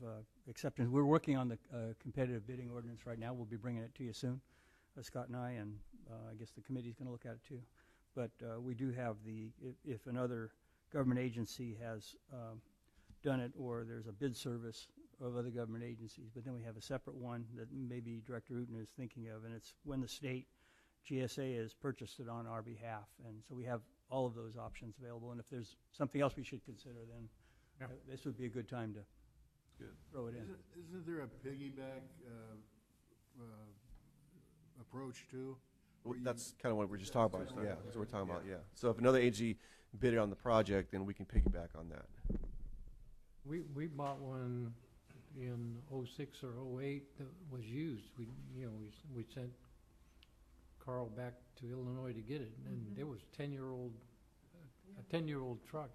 exceptions. We're working on the competitive bidding ordinance right now. We'll be bringing it to you soon, Scott and I I guess the committee's going to look at it too. But we do have if another government agency has done it, or there's a bid service of other government agencies, but then we have a separate one that maybe Director Wooten is thinking of, and it's when the state GSA has purchased it on our behalf. And so we have all of those options available, and if there's something else we should consider, then this would be a good time to throw it in. Isn't there a piggyback approach too? That's kind of what we're just talking about. Yeah, that's what we're talking about. Yeah. So if another agency bid on the project, then we can piggyback on that. We bought one in 06 or 08 that was used. We sent Carl back to Illinois to get it, and it was a 10-year-old truck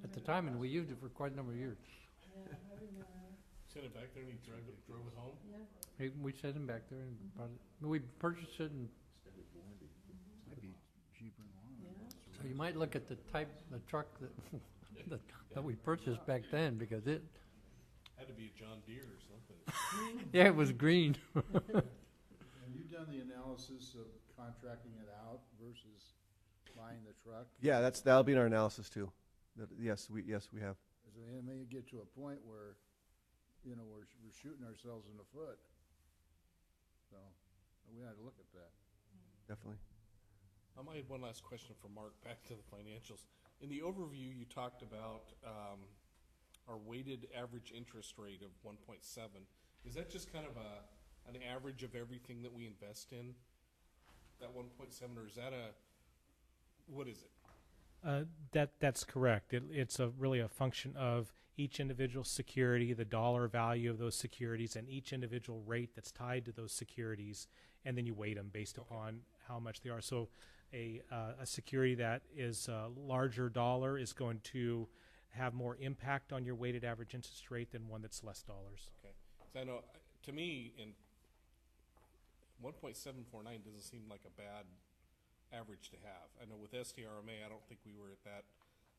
at the time, and we used it for quite a number of years. Yeah, I remember. Sent it back there and he drove it home? Yeah. We sent him back there and brought it. We purchased it, and Might be cheaper in the long run. so you might look at the truck that we purchased back then, because it. Had to be a John Deere or something. Yeah, it was green. Have you done the analysis of contracting it out versus buying the truck? Yeah, that'll be in our analysis too. Yes, we have. So it may get to a point where, we're shooting ourselves in the foot. So we had to look at that. Definitely. I had one last question for Mark, back to the financials. In the overview, you talked about our weighted average interest rate of 1.7. Is that just kind of an average of everything that we invest in? That 1.7, or is that what is it? That's correct. It's really a function of each individual security, the dollar value of those securities, and each individual rate that's tied to those securities, and then you weight them based upon how much they are. So a security that is a larger dollar is going to have more impact on your weighted average interest rate than one that's less dollars. Okay. So I know, to me, in 1.749 doesn't seem like a bad average to have. I know with STRMA, I don't think we were at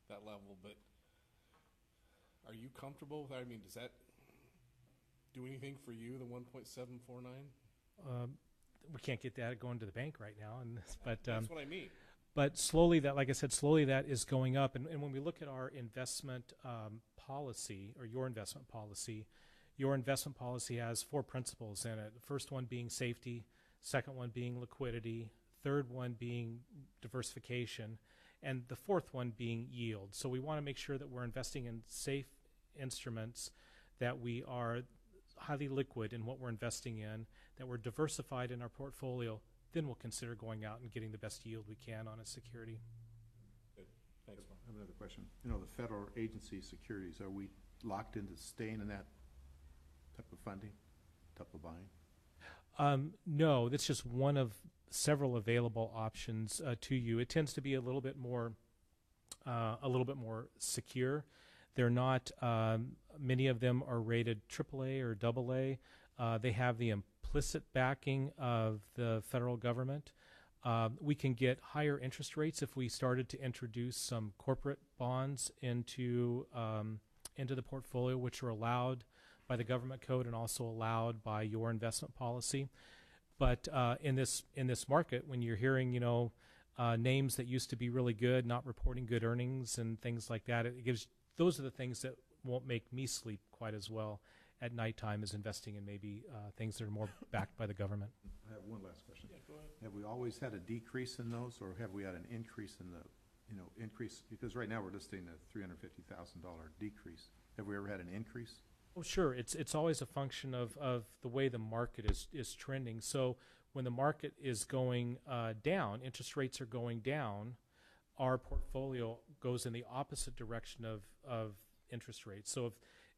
that level, but are you comfortable with that? I mean, does that do anything for you, the 1.749? We can't get that going to the bank right now, but that's what I mean. But slowly, that, like I said, slowly that is going up. And when we look at our investment policy, or your investment policy has 4 principles in it. The first one being safety, second one being liquidity, third one being diversification, and the fourth one being yield. So we want to make sure that we're investing in safe instruments, that we are highly liquid in what we're investing in, that we're diversified in our portfolio. Then we'll consider going out and getting the best yield we can on a security. Good. Thanks, Mark. I have another question. You know, the federal agency securities, are we locked into staying in that type of funding, type of buying? No, that's just one of several available options to you. It tends to be a little bit more secure. They're not. Many of them are rated AAA or AA. They have the implicit backing of the federal government. We can get higher interest rates if we started to introduce some corporate bonds into the portfolio, which are allowed by the government code and also allowed by your investment policy. But in this market, when you're hearing names that used to be really good not reporting good earnings and things like that, those are the things that won't make me sleep quite as well at nighttime as investing in maybe things that are more backed by the government. I have one last question. Yeah, go ahead. Have we always had a decrease in those, or have we had an increase in the, increase? Because right now we're listing a $350,000 decrease. Have we ever had an increase? Oh, sure. It's always a function of the way the market is trending. So when the market is going down, interest rates are going down, our portfolio goes in the opposite direction of interest rates. So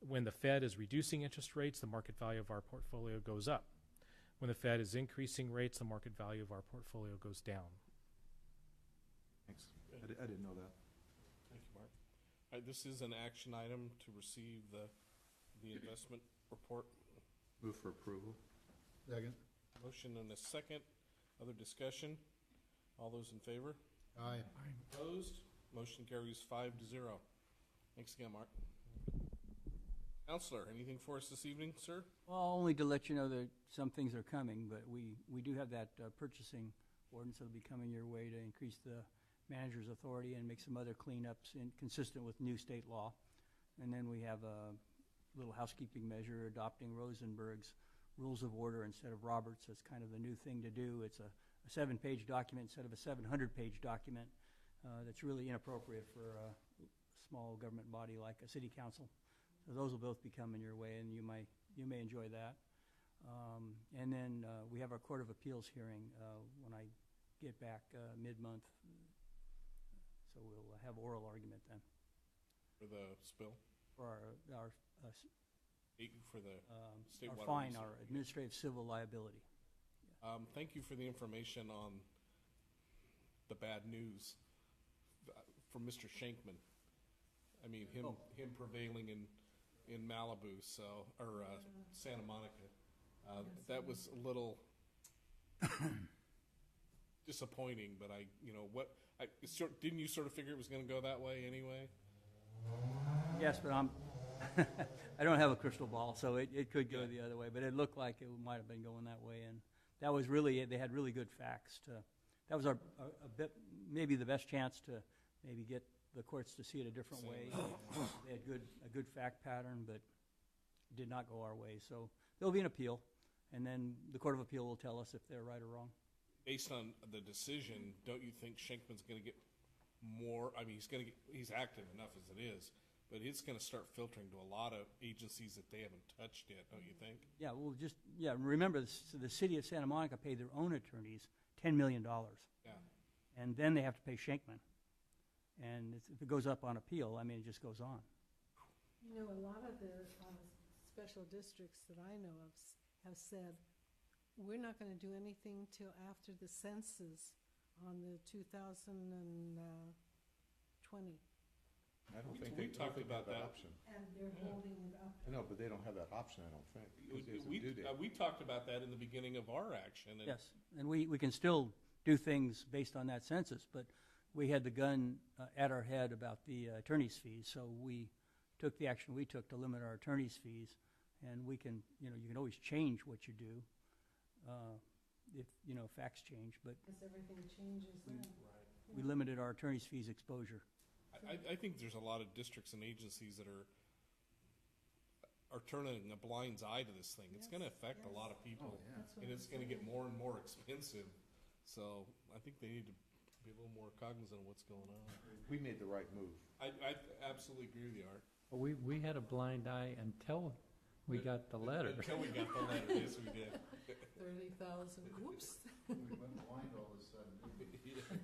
when the Fed is reducing interest rates, the market value of our portfolio goes up. When the Fed is increasing rates, the market value of our portfolio goes down. Thanks. I didn't know that. Thank you, Mark. All right, this is an action item to receive the investment report. Move for approval. Second. Motion and a second. Other discussion? All those in favor? Aye. Opposed? Motion carries 5-0. Thanks again, Mark. Counselor, anything for us this evening, sir? Well, only to let you know that some things are coming, but we do have that purchasing ordinance that'll be coming your way to increase the manager's authority and make some other cleanups consistent with new state law. And then we have a little housekeeping measure adopting Rosenberg's Rules of Order instead of Roberts. That's kind of the new thing to do. It's a 7-page document instead of a 700-page document. That's really inappropriate for a small government body like a city council. So those will both be coming your way, and you may enjoy that. And then we have our Court of Appeals hearing when I get back mid-month. So we'll have oral argument then. For the spill? For our for the state our water fine, resource. our administrative civil liability. Thank you for the information on the bad news from Mr. Shankman. I mean, him prevailing in Malibu, or Santa Monica. That was a little disappointing, but didn't you sort of figure it was going to go that way anyway? Yes, but I don't have a crystal ball, so it could go the other way. But it looked like it might have been going that way, and that was really they had really good facts. That was a bit maybe the best chance to maybe get the courts to see it a different way. They had a good fact pattern, but it did not go our way. So there'll be an appeal, and then the Court of Appeal will tell us if they're right or wrong. Based on the decision, don't you think Shankman's going to get more? I mean, he's active enough as it is, but it's gonna start filtering to a lot of agencies that they haven't touched yet, don't you think? Yeah, well, remember, the city of Santa Monica paid their own attorneys $10 million. Yeah. And then they have to pay Shankman. And if it goes up on appeal, I mean, it just goes on. You know, a lot of the special districts that I know of have said, we're not going to do anything till after the census on the 2020. I don't We- think we they talked have about that. option. And they're holding it up. I know, but they don't have that option, I don't think. because there's a due date. We talked about that in the beginning of our action. And Yes, and we can still do things based on that census, but we had the gun at our head about the attorney's fees, so we took the action we took to limit our attorney's fees, and we can, you can always change what you do if, facts change, but Because everything changes then. we limited our attorney's fees exposure. I think there's a lot of districts and agencies that are turning a blind eye to this thing. It's Yes, gonna affect a yes. lot of people. Oh, yeah. That's what And I'm it's gonna get saying. more and more expensive. So I think they need to be a little more cognizant of what's going on. We made the right move. I absolutely agree with you, Art. Well, we had a blind eye until we got the letter. Until we got the letter, yes, we did. 30,000, whoops. We went blind all of a sudden.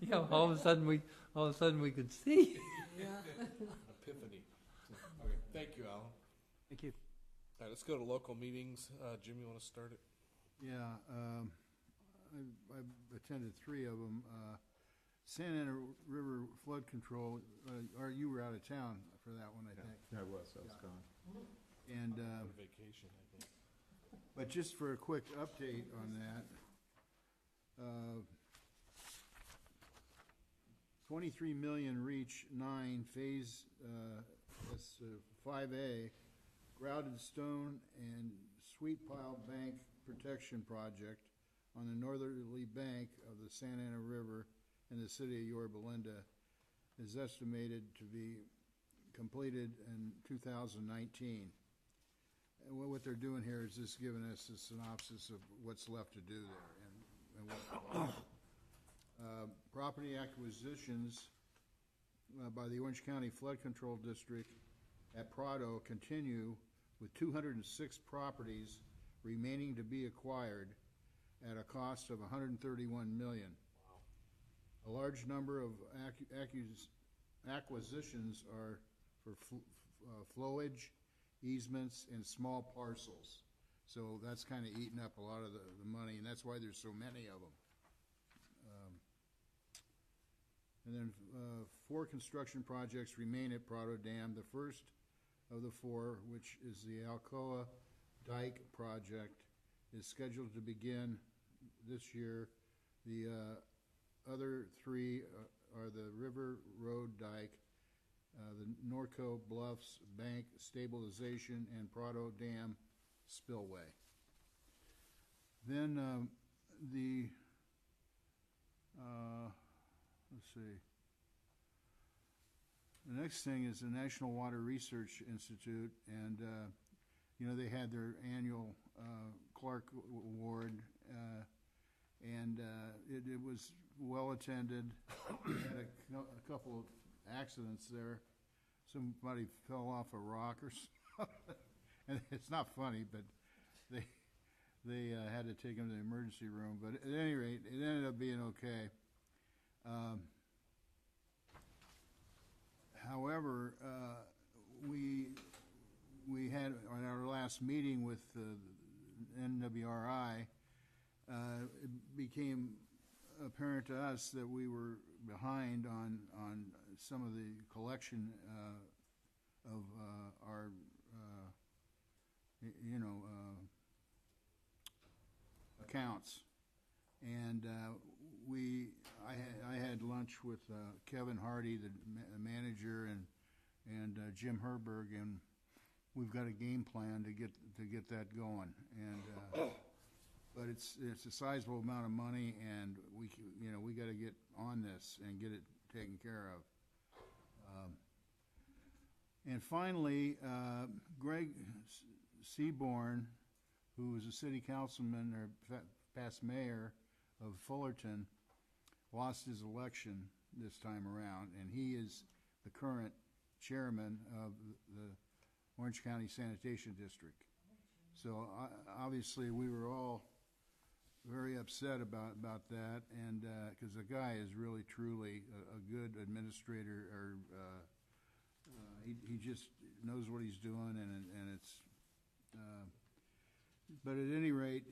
Yeah, all of a sudden we could see. Yeah. Epiphany. Okay, thank you, Alan. Thank you. All right, let's go to local meetings. Jim, you want to start it? Yeah, I've attended 3 of them. Santa Ana River Flood Control, or you were out of town for that one, I think. I was gone. And, On vacation, I think. but just for a quick update on that, 23 million reach 9 phase, that's 5A, grouted stone and sweet pile bank protection project on the northerly bank of the Santa Ana River in the city of Yorba Linda is estimated to be completed in 2019. And what they're doing here is just giving us a synopsis of what's left to do there and what. Property acquisitions by the Orange County Flood Control District at Prado continue with 206 properties remaining to be acquired at a cost of $131 million. A large number of acquisitions are for flowage, easements, and small parcels. So that's kind of eating up a lot of the money, and that's why there's so many of them. And then 4 construction projects remain at Prado Dam. The first of the 4, which is the Alcoa Dike project, is scheduled to begin this year. The other 3 are the River Road Dike, the Norco Bluffs Bank Stabilization, and Prado Dam Spillway. Then let's see. The next thing is the National Water Research Institute, and they had their annual Clark Award, and it was well attended. Had a couple of accidents there. Somebody fell off a rock or something, and it's not funny, but they had to take him to the emergency room. But at any rate, it ended up being okay. However, we had on our last meeting with NWRI, it became apparent to us that we were behind on some of the collection of our accounts, and I had lunch with Kevin Hardy, the manager, and Jim Herberg, and we've got a game plan to get that going. And but it's a sizable amount of money, and we got to get on this and get it taken care of. And finally, Greg Seaborn, who was a city councilman or past mayor of Fullerton, lost his election this time around, and he is the current chairman of the Orange County Sanitation District. So obviously we were all very upset about that, and because the guy is really truly a good administrator, or he just knows what he's doing, and it's. But at any rate,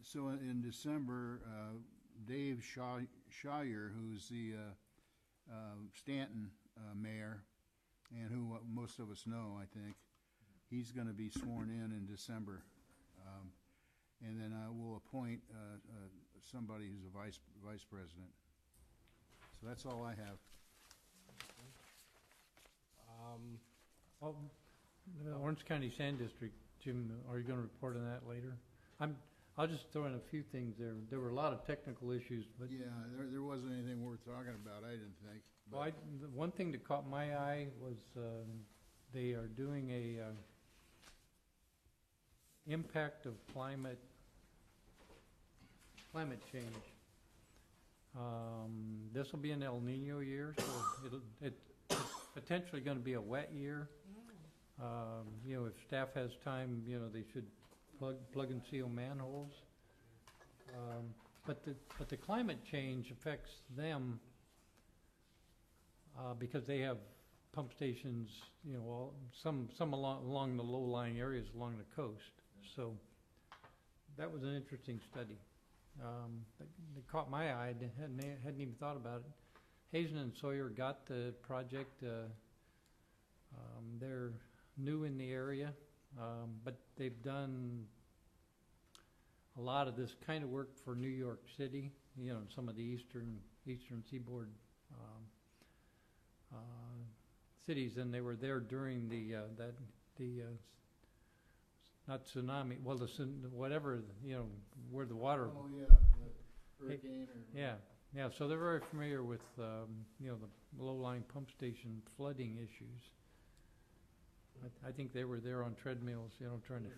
so in December, Dave Shire, who's the Stanton mayor, and who most of us know, I think, he's going to be sworn in December. And then I will appoint somebody who's a vice president. So that's all I have. Well, the Orange County Sand District, Jim, are you going to report on that later? I'll just throw in a few things there. There were a lot of technical issues, but Yeah, there wasn't anything worth talking about, I didn't think. well, the one thing that caught my eye was they are doing a impact of climate change. This will be an El Nino year, so it's potentially going to be a wet year. You know, if staff has time, you know, they should plug and seal manholes. But the climate change affects them because they have pump stations, you know, some along the low-lying areas along the coast. So that was an interesting study. That caught my eye. I hadn't even thought about it. Hazen and Sawyer got the project. They're new in the area, but they've done a lot of this kind of work for New York City, you know, some of the eastern seaboard cities, and they were there during the not tsunami, well, whatever, you know, where the water. Oh, yeah, the hurricane or. Yeah, so they're very familiar with, you know, the low-lying pump station flooding issues. I think they were there on treadmills, you know, trying to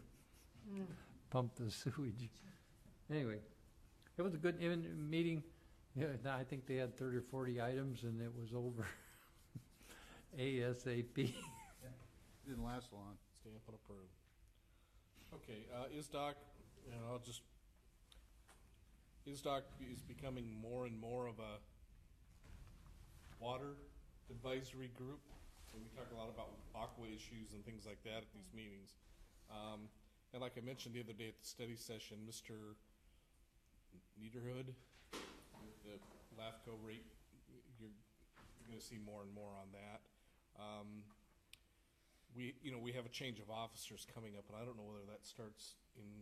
pump the sewage. Anyway, it was a good meeting. Yeah, I think they had 30 or 40 items, and it was over ASAP. Didn't last long. Stamp and approve. Okay, ISDOC, you know, ISDOC is becoming more and more of a water advisory group. And we talk a lot about aqua issues and things like that at these meetings. And like I mentioned the other day at the study session, Mr. Niederhood, the LAFCO rate, you're going to see more and more on that. We have a change of officers coming up, and I don't know whether that starts in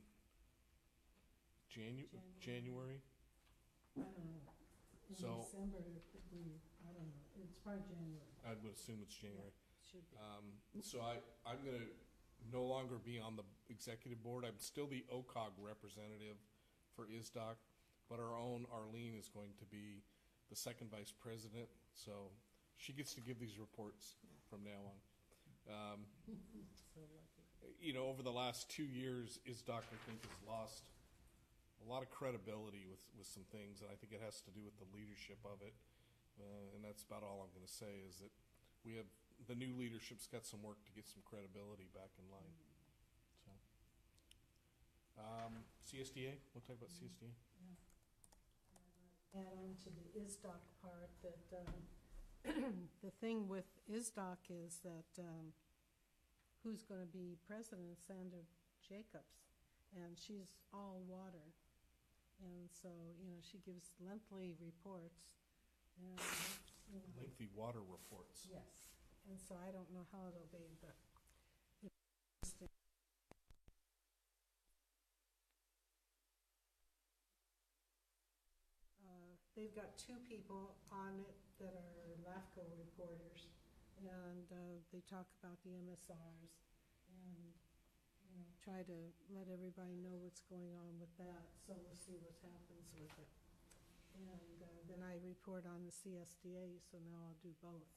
January. I don't know. In So- December, I don't know. It's probably January. I would assume it's January. Should be. So I'm going to no longer be on the executive board. I'm still the OCOG representative for ISDOC, but our own Arlene is going to be the second vice president. So she gets to give these reports from now on. So lucky. You know, over the last 2 years, ISDOC, I think, has lost a lot of credibility with some things, and I think it has to do with the leadership of it. And that's about all I'm going to say, is that we have the new leadership's got some work to get some credibility back in line. So, CSDA, we'll talk about CSDA. Add on to the ISDOC part that the thing with ISDOC is that who's going to be president? Sandra Jacobs, and she's all water, and so you know she gives lengthy reports. And, you know, Lengthy water reports. yes, and so I don't know how it'll be, but it's interesting. They've got 2 people on it that are LAFCO reporters, and they talk about the MSRs and, you know, try to let everybody know what's going on with that, so we'll see what happens with it. And then I report on the CSDA, so now I'll do both.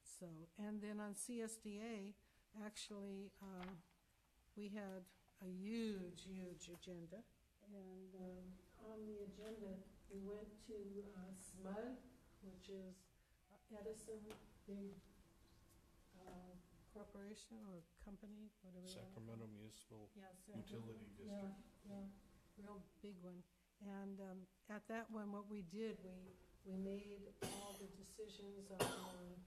So, and then on CSDA, actually, we had a huge agenda, and on the agenda, we went to SMUD, which is Edison, big corporation or company, whatever. you wanna call Sacramento it. Municipal Yeah, Utility Yeah, District. yeah, real big one. And at that one, what we did, we made all the decisions on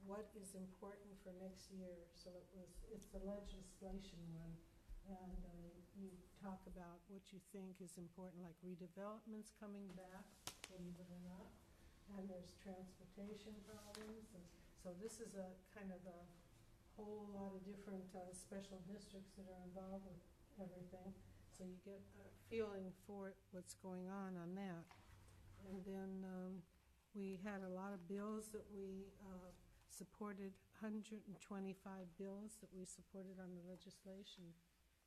what is important for next year. So it's a legislation one. And you talk about what you think is important, like redevelopment's coming back, believe it or not. And there's transportation problems. And so this is a kind of a whole lot of different special districts that are involved with everything. So you get a feeling for what's going on that. And then we had a lot of bills that we supported, 125 bills that we supported on the legislation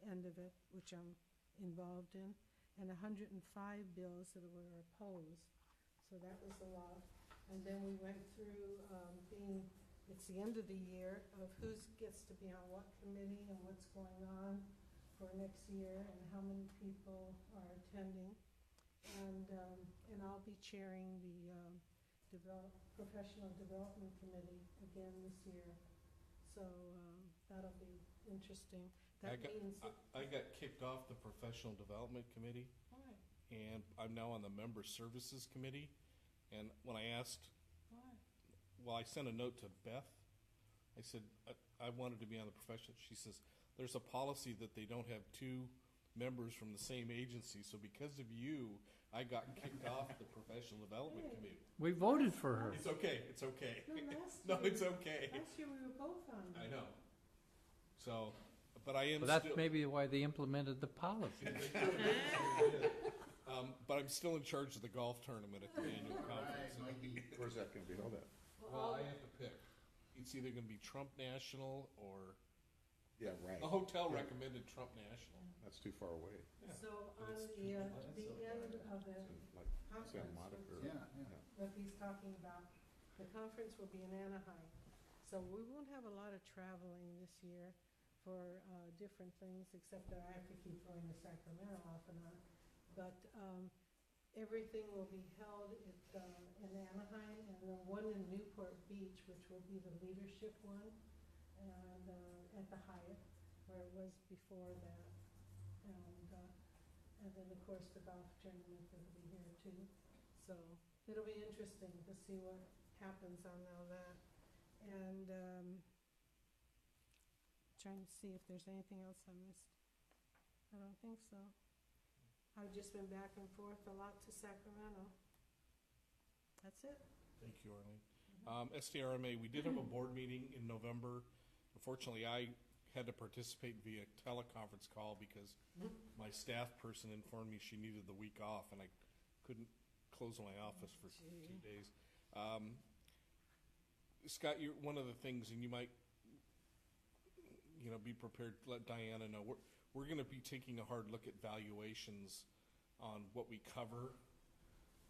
end of it, which I'm involved in, and 105 bills that were opposed. So that was a lot. And then we went through it's the end of the year of who gets to be on what committee and what's going on for next year and how many people are attending. And I'll be chairing the Professional Development Committee again this year. So that'll be interesting. That means I got kicked off the Professional Development Committee, why? and I'm now on the Member Services Committee. And when I asked, Why? well, I sent a note to Beth. I said, I wanted to be on the professional. She says, there's a policy that they don't have two members from the same agency. So because of you, I got kicked off the Professional Development Hey. Committee. We voted for her. It's okay. It's okay. No, No, it's okay. last year we were both on I there. know. So, but I am Well, that's still. maybe why they implemented the policy. But I'm still in charge of the golf tournament at the annual conference. Where's that going to be held at? Well, I have to pick. It's either going to be Trump National or Yeah, right. the hotel recommended Trump National. That's too far away. So on the end of the Like Santa conference, Monica. or- what he's talking about, the conference will be in Anaheim. So we won't have a lot of traveling this year for different things, except that I have to keep going to Sacramento off and on. But everything will be held in Anaheim, and the one in Newport Beach, which will be the leadership one, and at the Hyatt, where it was before that. And then, of course, the golf tournament will be here too. So it'll be interesting to see what happens on all that. And trying to see if there's anything else I missed. I don't think so. I've just been back and forth a lot to Sacramento. That's it. Thank you, Arlene. SDRMA, we did have a board meeting in November. Unfortunately, I had to participate via teleconference call because my staff person informed me she needed the week off, and I couldn't close my office for 2 days. Scott, one of the things, and you might, be prepared to let Diana know, we're going to be taking a hard look at valuations on what we cover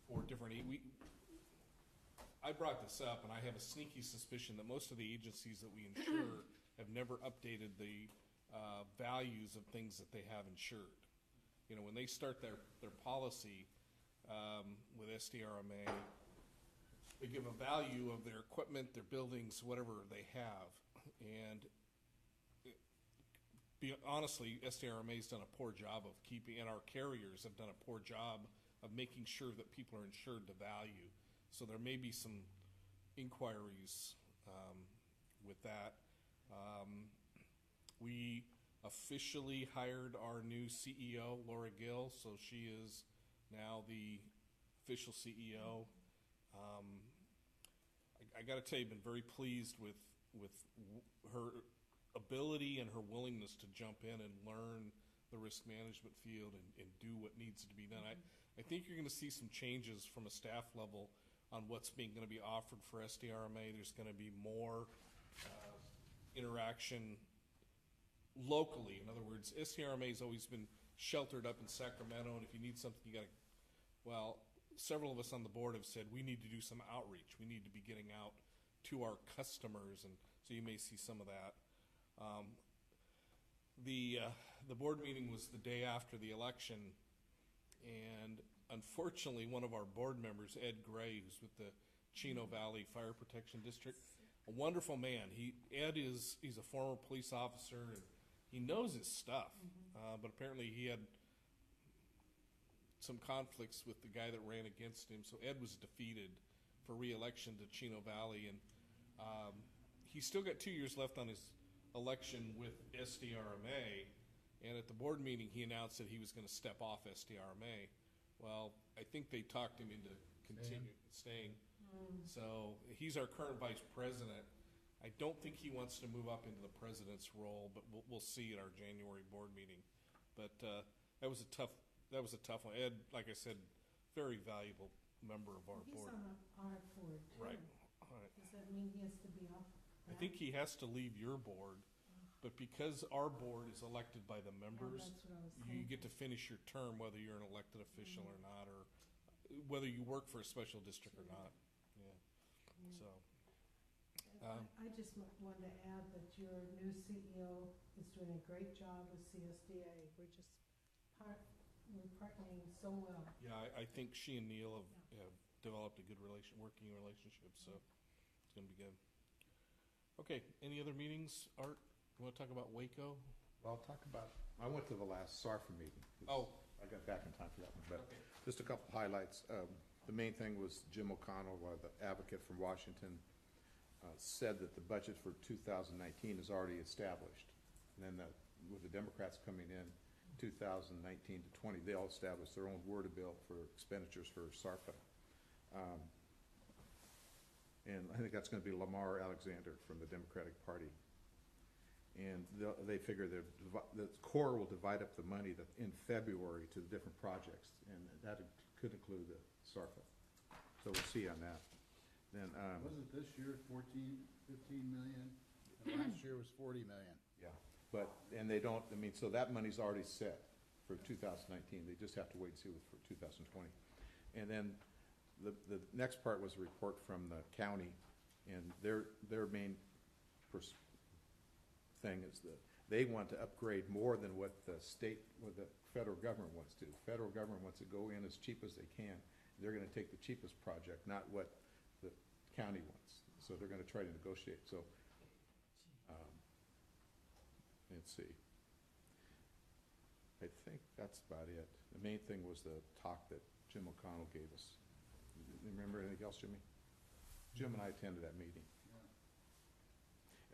for different. I brought this up, and I have a sneaky suspicion that most of the agencies that we insure have never updated the values of things that they have insured. When they start their policy with SDRMA, they give a value of their equipment, their buildings, whatever they have. And honestly, SDRMA's done a poor job of keeping, and our carriers have done a poor job of making sure that people are insured to value. So there may be some inquiries with that. We officially hired our new CEO, Laura Gill, so she is now the official CEO. I got to tell you, I've been very pleased with her ability and her willingness to jump in and learn the risk management field and do what needs to be done. I think you're going to see some changes from a staff level on what's going to be offered for SDRMA. There's going to be more interaction locally. In other words, SDRMA has always been sheltered up in Sacramento, and if you need something, you got to, several of us on the board have said we need to do some outreach. We need to be getting out to our customers, and so you may see some of that. The board meeting was the day after the election, and unfortunately, one of our board members, Ed Gray, who's with the Chino Valley Fire Protection District, a wonderful man. He's a former police officer, and he knows his stuff. But apparently he had some conflicts with the guy that ran against him. So Ed was defeated for re-election to Chino Valley, and he's still got 2 years left on his election with SDRMA. And at the board meeting, he announced that he was going to step off SDRMA. Well, I think they talked him into staying. So he's our current vice president. I don't think he wants to move up into the president's role, but we'll see at our January board meeting. But that was a tough one. Ed, like I said, very valuable member of our board. He's on our board, too. Right. All right. Does that mean he has to be off? I think he has to leave your board, but because our board is elected by the members, that's what I was you thinking. get to finish your term whether you're an elected official or not, or whether you work for a special district or not. Yeah. So. I just wanted to add that your new CEO is doing a great job with CSDA. We're just partnering so well. Yeah, I think she and Neil have developed a good working relationship, so it's going to be good. Okay, any other meetings, Art? You want to talk about Waco? Well, I went to the last SARFA meeting. Oh. I got back in time for that one, but Okay. just a couple highlights. The main thing was Jim O'Connell, the advocate from Washington, said that the budget for 2019 is already established. And then with the Democrats coming in 2019 to 20, they all established their own word bill for expenditures for SARFA. And I think that's going to be Lamar Alexander from the Democratic Party. And they figure the Corps will divide up the money in February to the different projects, and that could include the SARFA. So we'll see on that. Then Wasn't this year 15 million? And last year was 40 million. yeah, and they don't. I mean, so that money's already set for 2019. They just have to wait and see for 2020. And then the next part was a report from the county, and their main thing is that they want to upgrade more than what the federal government wants to. The federal government wants to go in as cheap as they can. They're going to take the cheapest project, not what the county wants. So they're going to try to negotiate. So let's see. I think that's about it. The main thing was the talk that Jim O'Connell gave us. You remember anything else, Jimmy? Jim and I attended that meeting.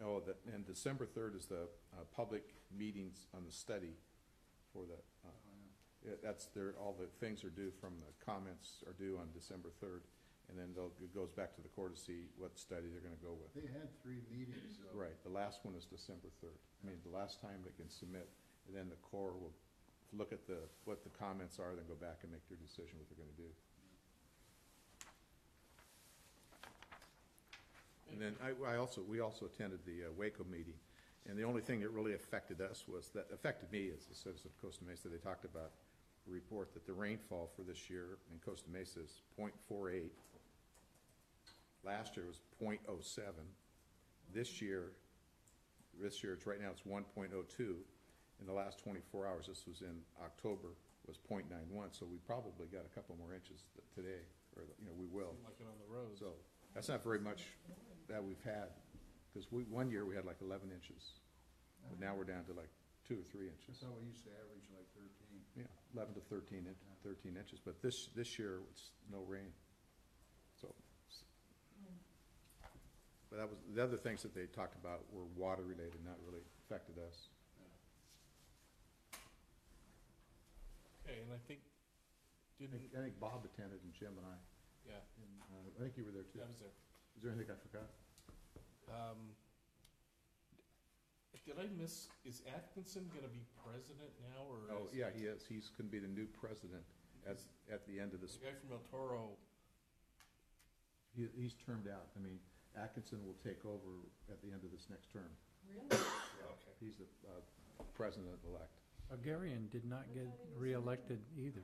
Oh, and December 3rd is the public meetings on the study for the, all the things are due from the comments are due on December 3rd. And then it goes back to the Corps to see what study they're going to go with. They had 3 meetings, though. Right. The last one is December 3rd. I mean, the last time they can submit, and then the Corps will look at what the comments are, then go back and make their decision what they're going to do. And then we also attended the Waco meeting, and the only thing that really affected me as a citizen of Costa Mesa. They talked about a report that the rainfall for this year in Costa Mesa is 0.48. Last year was 0.07. This year it's right now it's 1.02. In the last 24 hours, this was in October, was 0.91. So we probably got a couple more inches today, or we will. Like it on the roads. So that's not very much that we've had, because one year we had like 11 inches, but now we're down to like 2 or 3 inches. That's how we used to average like 13. Yeah, 11 to 13 inches. But this year it's no rain. So, but that was the other things that they talked about were water related, not really affected us. Okay, and I think I think Bob attended, and Jim and I. Yeah. And, I think you were there too. I was there. Is there anything I forgot? Did I miss? Is Atkinson going to be president now, or? Oh, yeah, he is. He's going to be the new president at the end of this. The guy from El Toro. He's termed out. I mean, Atkinson will take over at the end of this next term. Really? Yeah. Okay. He's the president-elect. Agarian did not get reelected either.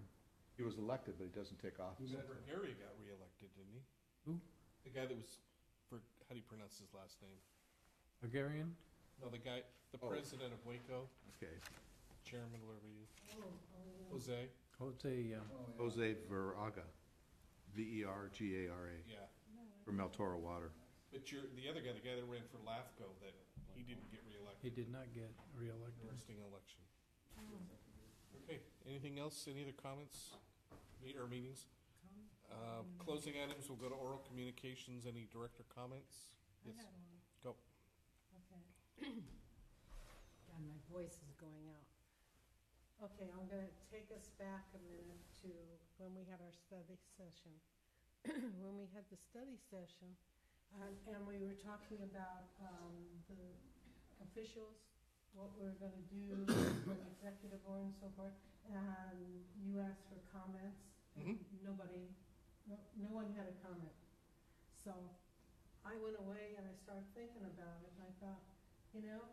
He was elected, but he doesn't take office. Gary got reelected, didn't he? Who? The guy that was, how do you pronounce his last name? Agarian? No, the guy, the president of Waco, Okay. chairman, whatever he is. Yeah. Jose? Jose, Jose Vergara, Vergara, Yeah. from El Toro Water. But the other guy, the guy that ran for LAFCO, that he didn't get reelected. He did not get reelected. Interesting election. Okay, anything else? Any other comments? Or meetings? Closing items, we'll go to oral communications. Any director comments? I Yes. had one. Go. Okay. God, my voice is going out. Okay, I'm gonna take us back a minute to when we had our study session. When we had the study session, and we were talking about the officials, what we're gonna do, for the executive board and so forth, and you asked for comments, and nobody, no one had a comment. So I went away and I started thinking about it, and I thought, you know,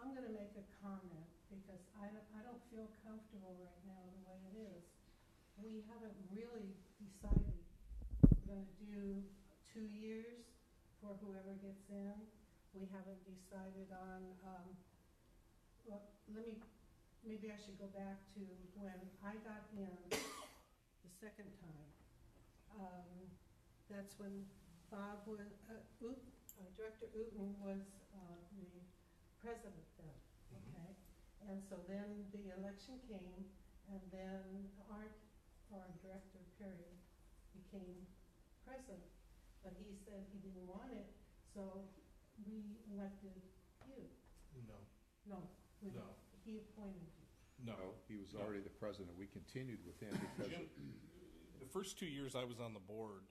I'm gonna make a comment, because I don't feel comfortable right now the way it is. We haven't really decided, we're gonna do 2 years for whoever gets in. We haven't decided on, well, maybe I should go back to when I got in the second time. That's when Bob was, Director Uten was the president then, okay? And so then the election came, and then our director, Perry, became president. But he said he didn't want it, so we elected you. No. No, we No. he appointed you. No. He was already the president. We continued with him because Jim, the first 2 years I was on the board,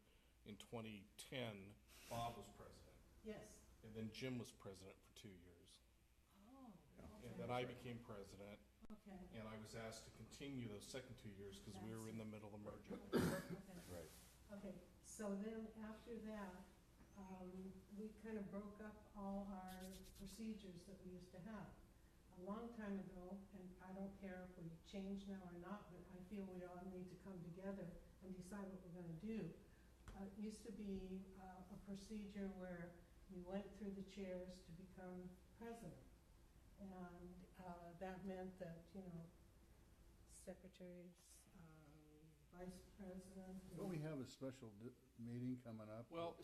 in 2010, Bob was president. Yes. And then Jim was president for 2 years. Oh, And then I became president, okay. and I was asked to continue those second 2 years because we were in the middle of merger. Okay. Right. Okay, so then after that, we kind of broke up all our procedures that we used to have. A long time ago, and I don't care if we change now or not, but I feel we all need to come together and decide what we're gonna do. It used to be a procedure where you went through the chairs to become president. And that meant that, you know, secretaries, vice president. Don't we have a special meeting coming up? Well,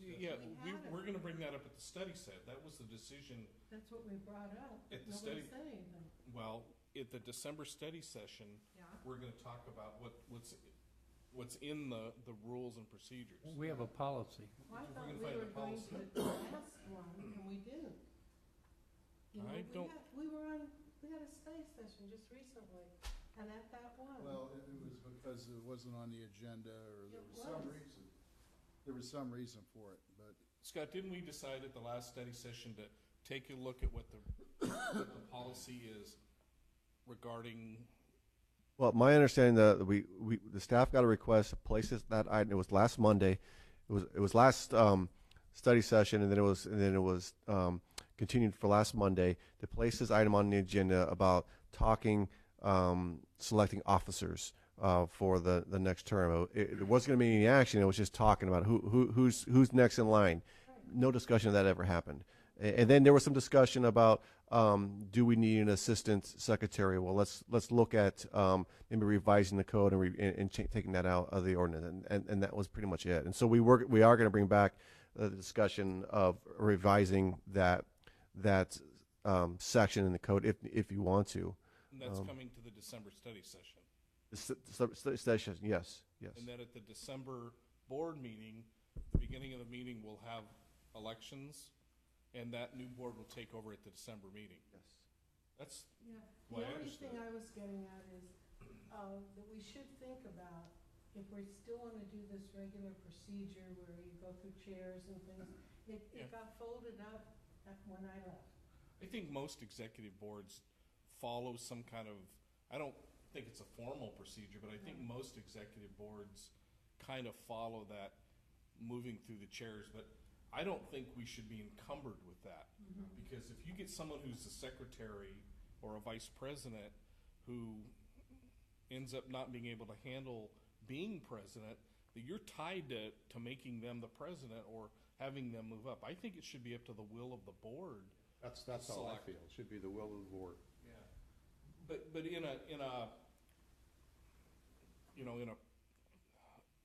yeah, We had it. we're gonna bring that up at the study set. That was the decision. That's what we brought up, but At the nobody study- said anything. Well, at the December study session, Yeah. we're gonna talk about what's in the rules and procedures. We have a policy. Well, I We're thought gonna we find were the going policy. to the last one, and we didn't. You know, I don't- we had a study session just recently, and at that one. Well, it was because it wasn't on the agenda, or there It was some was. reason. There was some reason for it, but Scott, didn't we decide at the last study session to take a look at what the policy is regarding? Well, my understanding that the staff got a request to place that item. It was last Monday. It was last study session, and then it was continued for last Monday to place this item on the agenda about talking, selecting officers for the next term. It wasn't going to be any action. It was just talking about who's next in line. No discussion of that ever happened. And then there was some discussion about do we need an assistant secretary? Well, let's look at maybe revising the code and taking that out of the ordinance, and that was pretty much it. And so we are going to bring back the discussion of revising that section in the code if you want to. And that's coming to the December study session. The session, yes. And then at the December board meeting, the beginning of the meeting, we'll have elections, and that new board will take over at the December meeting. Yes. That's Yeah, Well, the I only understand. thing I was getting at is, that we should think about, if we still wanna do this regular procedure where you go through chairs and things, Yeah. it got folded up when I left. I think most executive boards follow some kind of, I don't think it's a formal procedure, but I think most executive boards kind of follow that moving through the chairs, but I don't think we should be encumbered with that. Because if you get someone who's a secretary or a vice president who ends up not being able to handle being president, that you're tied to making them the president or having them move up. I think it should be up to the will of the board. that's how I Select. feel. It should be the will of the board. Yeah. But in a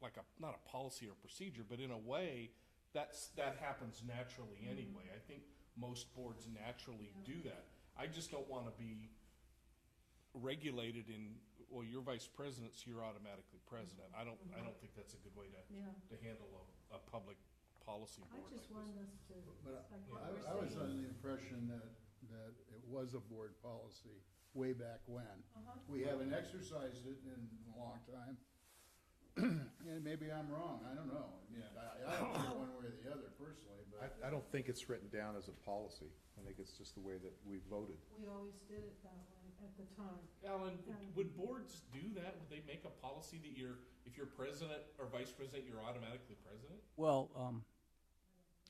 like not a policy or procedure, but in a way, that happens naturally anyway. I think most boards naturally do that. I just don't want to be regulated in, well, you're vice president, so you're automatically president. I don't think that's a good way Yeah. to handle a public policy I board just like wanted this. us to, But like what we're I was saying. under the impression that it was a board policy way back when. Uh-huh. We haven't exercised it in a long time. And maybe I'm wrong, I don't know. Yeah. I don't know one way or the other personally, but. I don't think it's written down as a policy. I think it's just the way that we voted. We always did it that way at the time. Alan, would boards do that? Would they make a policy that if you're president or vice president, you're automatically president? Well,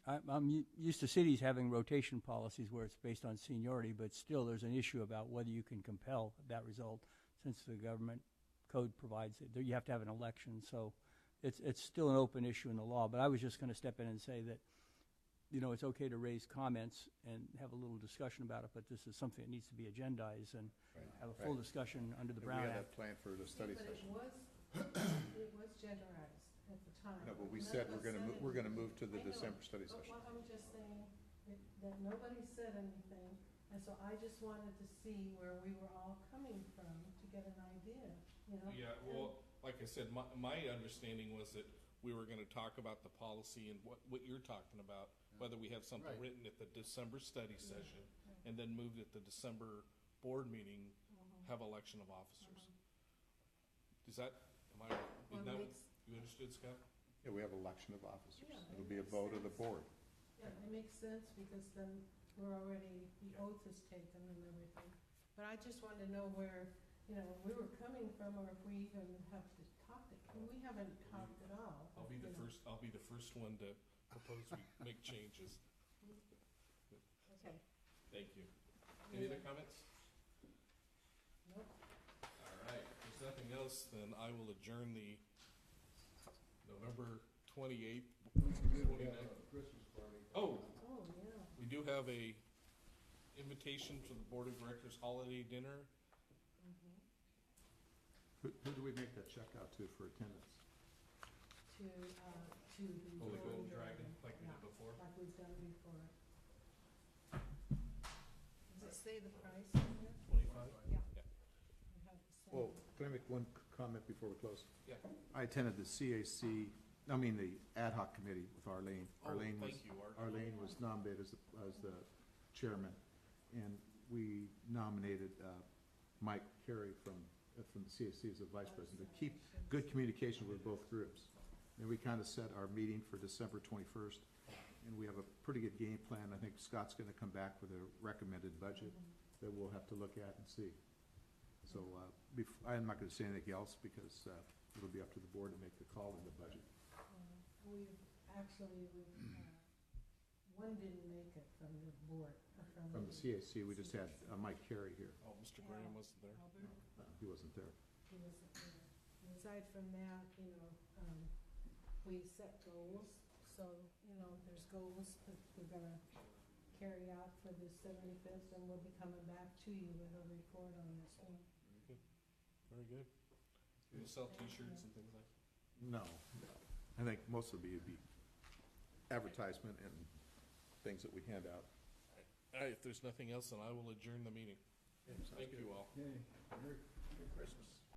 I'm used to cities having rotation policies where it's based on seniority, but still there's an issue about whether you can compel that result, since the government code provides it. You have to have an election, so it's still an open issue in the law. But I was just going to step in and say that, it's okay to raise comments and have a little discussion about it, but this is something that needs to be agendized and have a full discussion under the And Brown we had Act. that planned for the study But session. it was genderized at the time. No, but we And said that we're gonna was move to the I know, December study but session. what I'm just saying that nobody said anything, and so I just wanted to see where we were all coming from to get an idea, Yeah, well, like I said, my understanding was that we were gonna talk about the policy and what you're talking about, whether we have something Right. written at the December study session, and then moved at the December board meeting, have election of officers. Is that, am I, Well, is that, makes- you understood, Scott? Yeah, we have election of officers. Yeah, It'll it be a makes vote of the sense. board. Yeah, it makes sense, because then we're already, the oath is taken and everything. But I just wanted to know where, we were coming from, or if we even have to talk it. We haven't talked at all. I'll be the first one to propose we make changes. Okay. Thank you. Any other comments? Nope. All right, if there's nothing else, then I will adjourn the November 28th. Christmas party. Oh, Oh, yeah. we do have a invitation to the Board of Directors holiday dinner. Who do we make that check out to for attendance? To the Holy Golden Golden Dragon, Dragon. like we Yeah, did before. like we've done before. Does it say the price in there? 25? Yeah. Yeah. We have the same. Well, can I make one comment before we close? Yeah. I attended the the ad hoc committee with Arlene. Oh, thank you, Art. Arlene was nominated as the chairman, and we nominated Mike Carey from the CAC as the vice president, to keep good communication with both groups. And we kind of set our meeting for December 21st, and we have a pretty good game plan. I think Scott's going to come back with a recommended budget that we'll have to look at and see. So I'm not going to say anything else, because it'll be up to the board to make the call on the budget. We've, one didn't make it from the board, or From the CAC, we just had Mike Carey here. Oh, Mr. Graham wasn't there. Albert, He wasn't there. he wasn't there. And aside from that, we set goals, so, there's goals that we're gonna carry out for the 75th, and we'll be coming back to you with a report on this one. Very good. You'll sell T-shirts and things like that? No. I think most of it would be advertisement and things that we hand out. All right, if there's nothing else, then I will adjourn the meeting. Thank you all. Okay. Merry Christmas.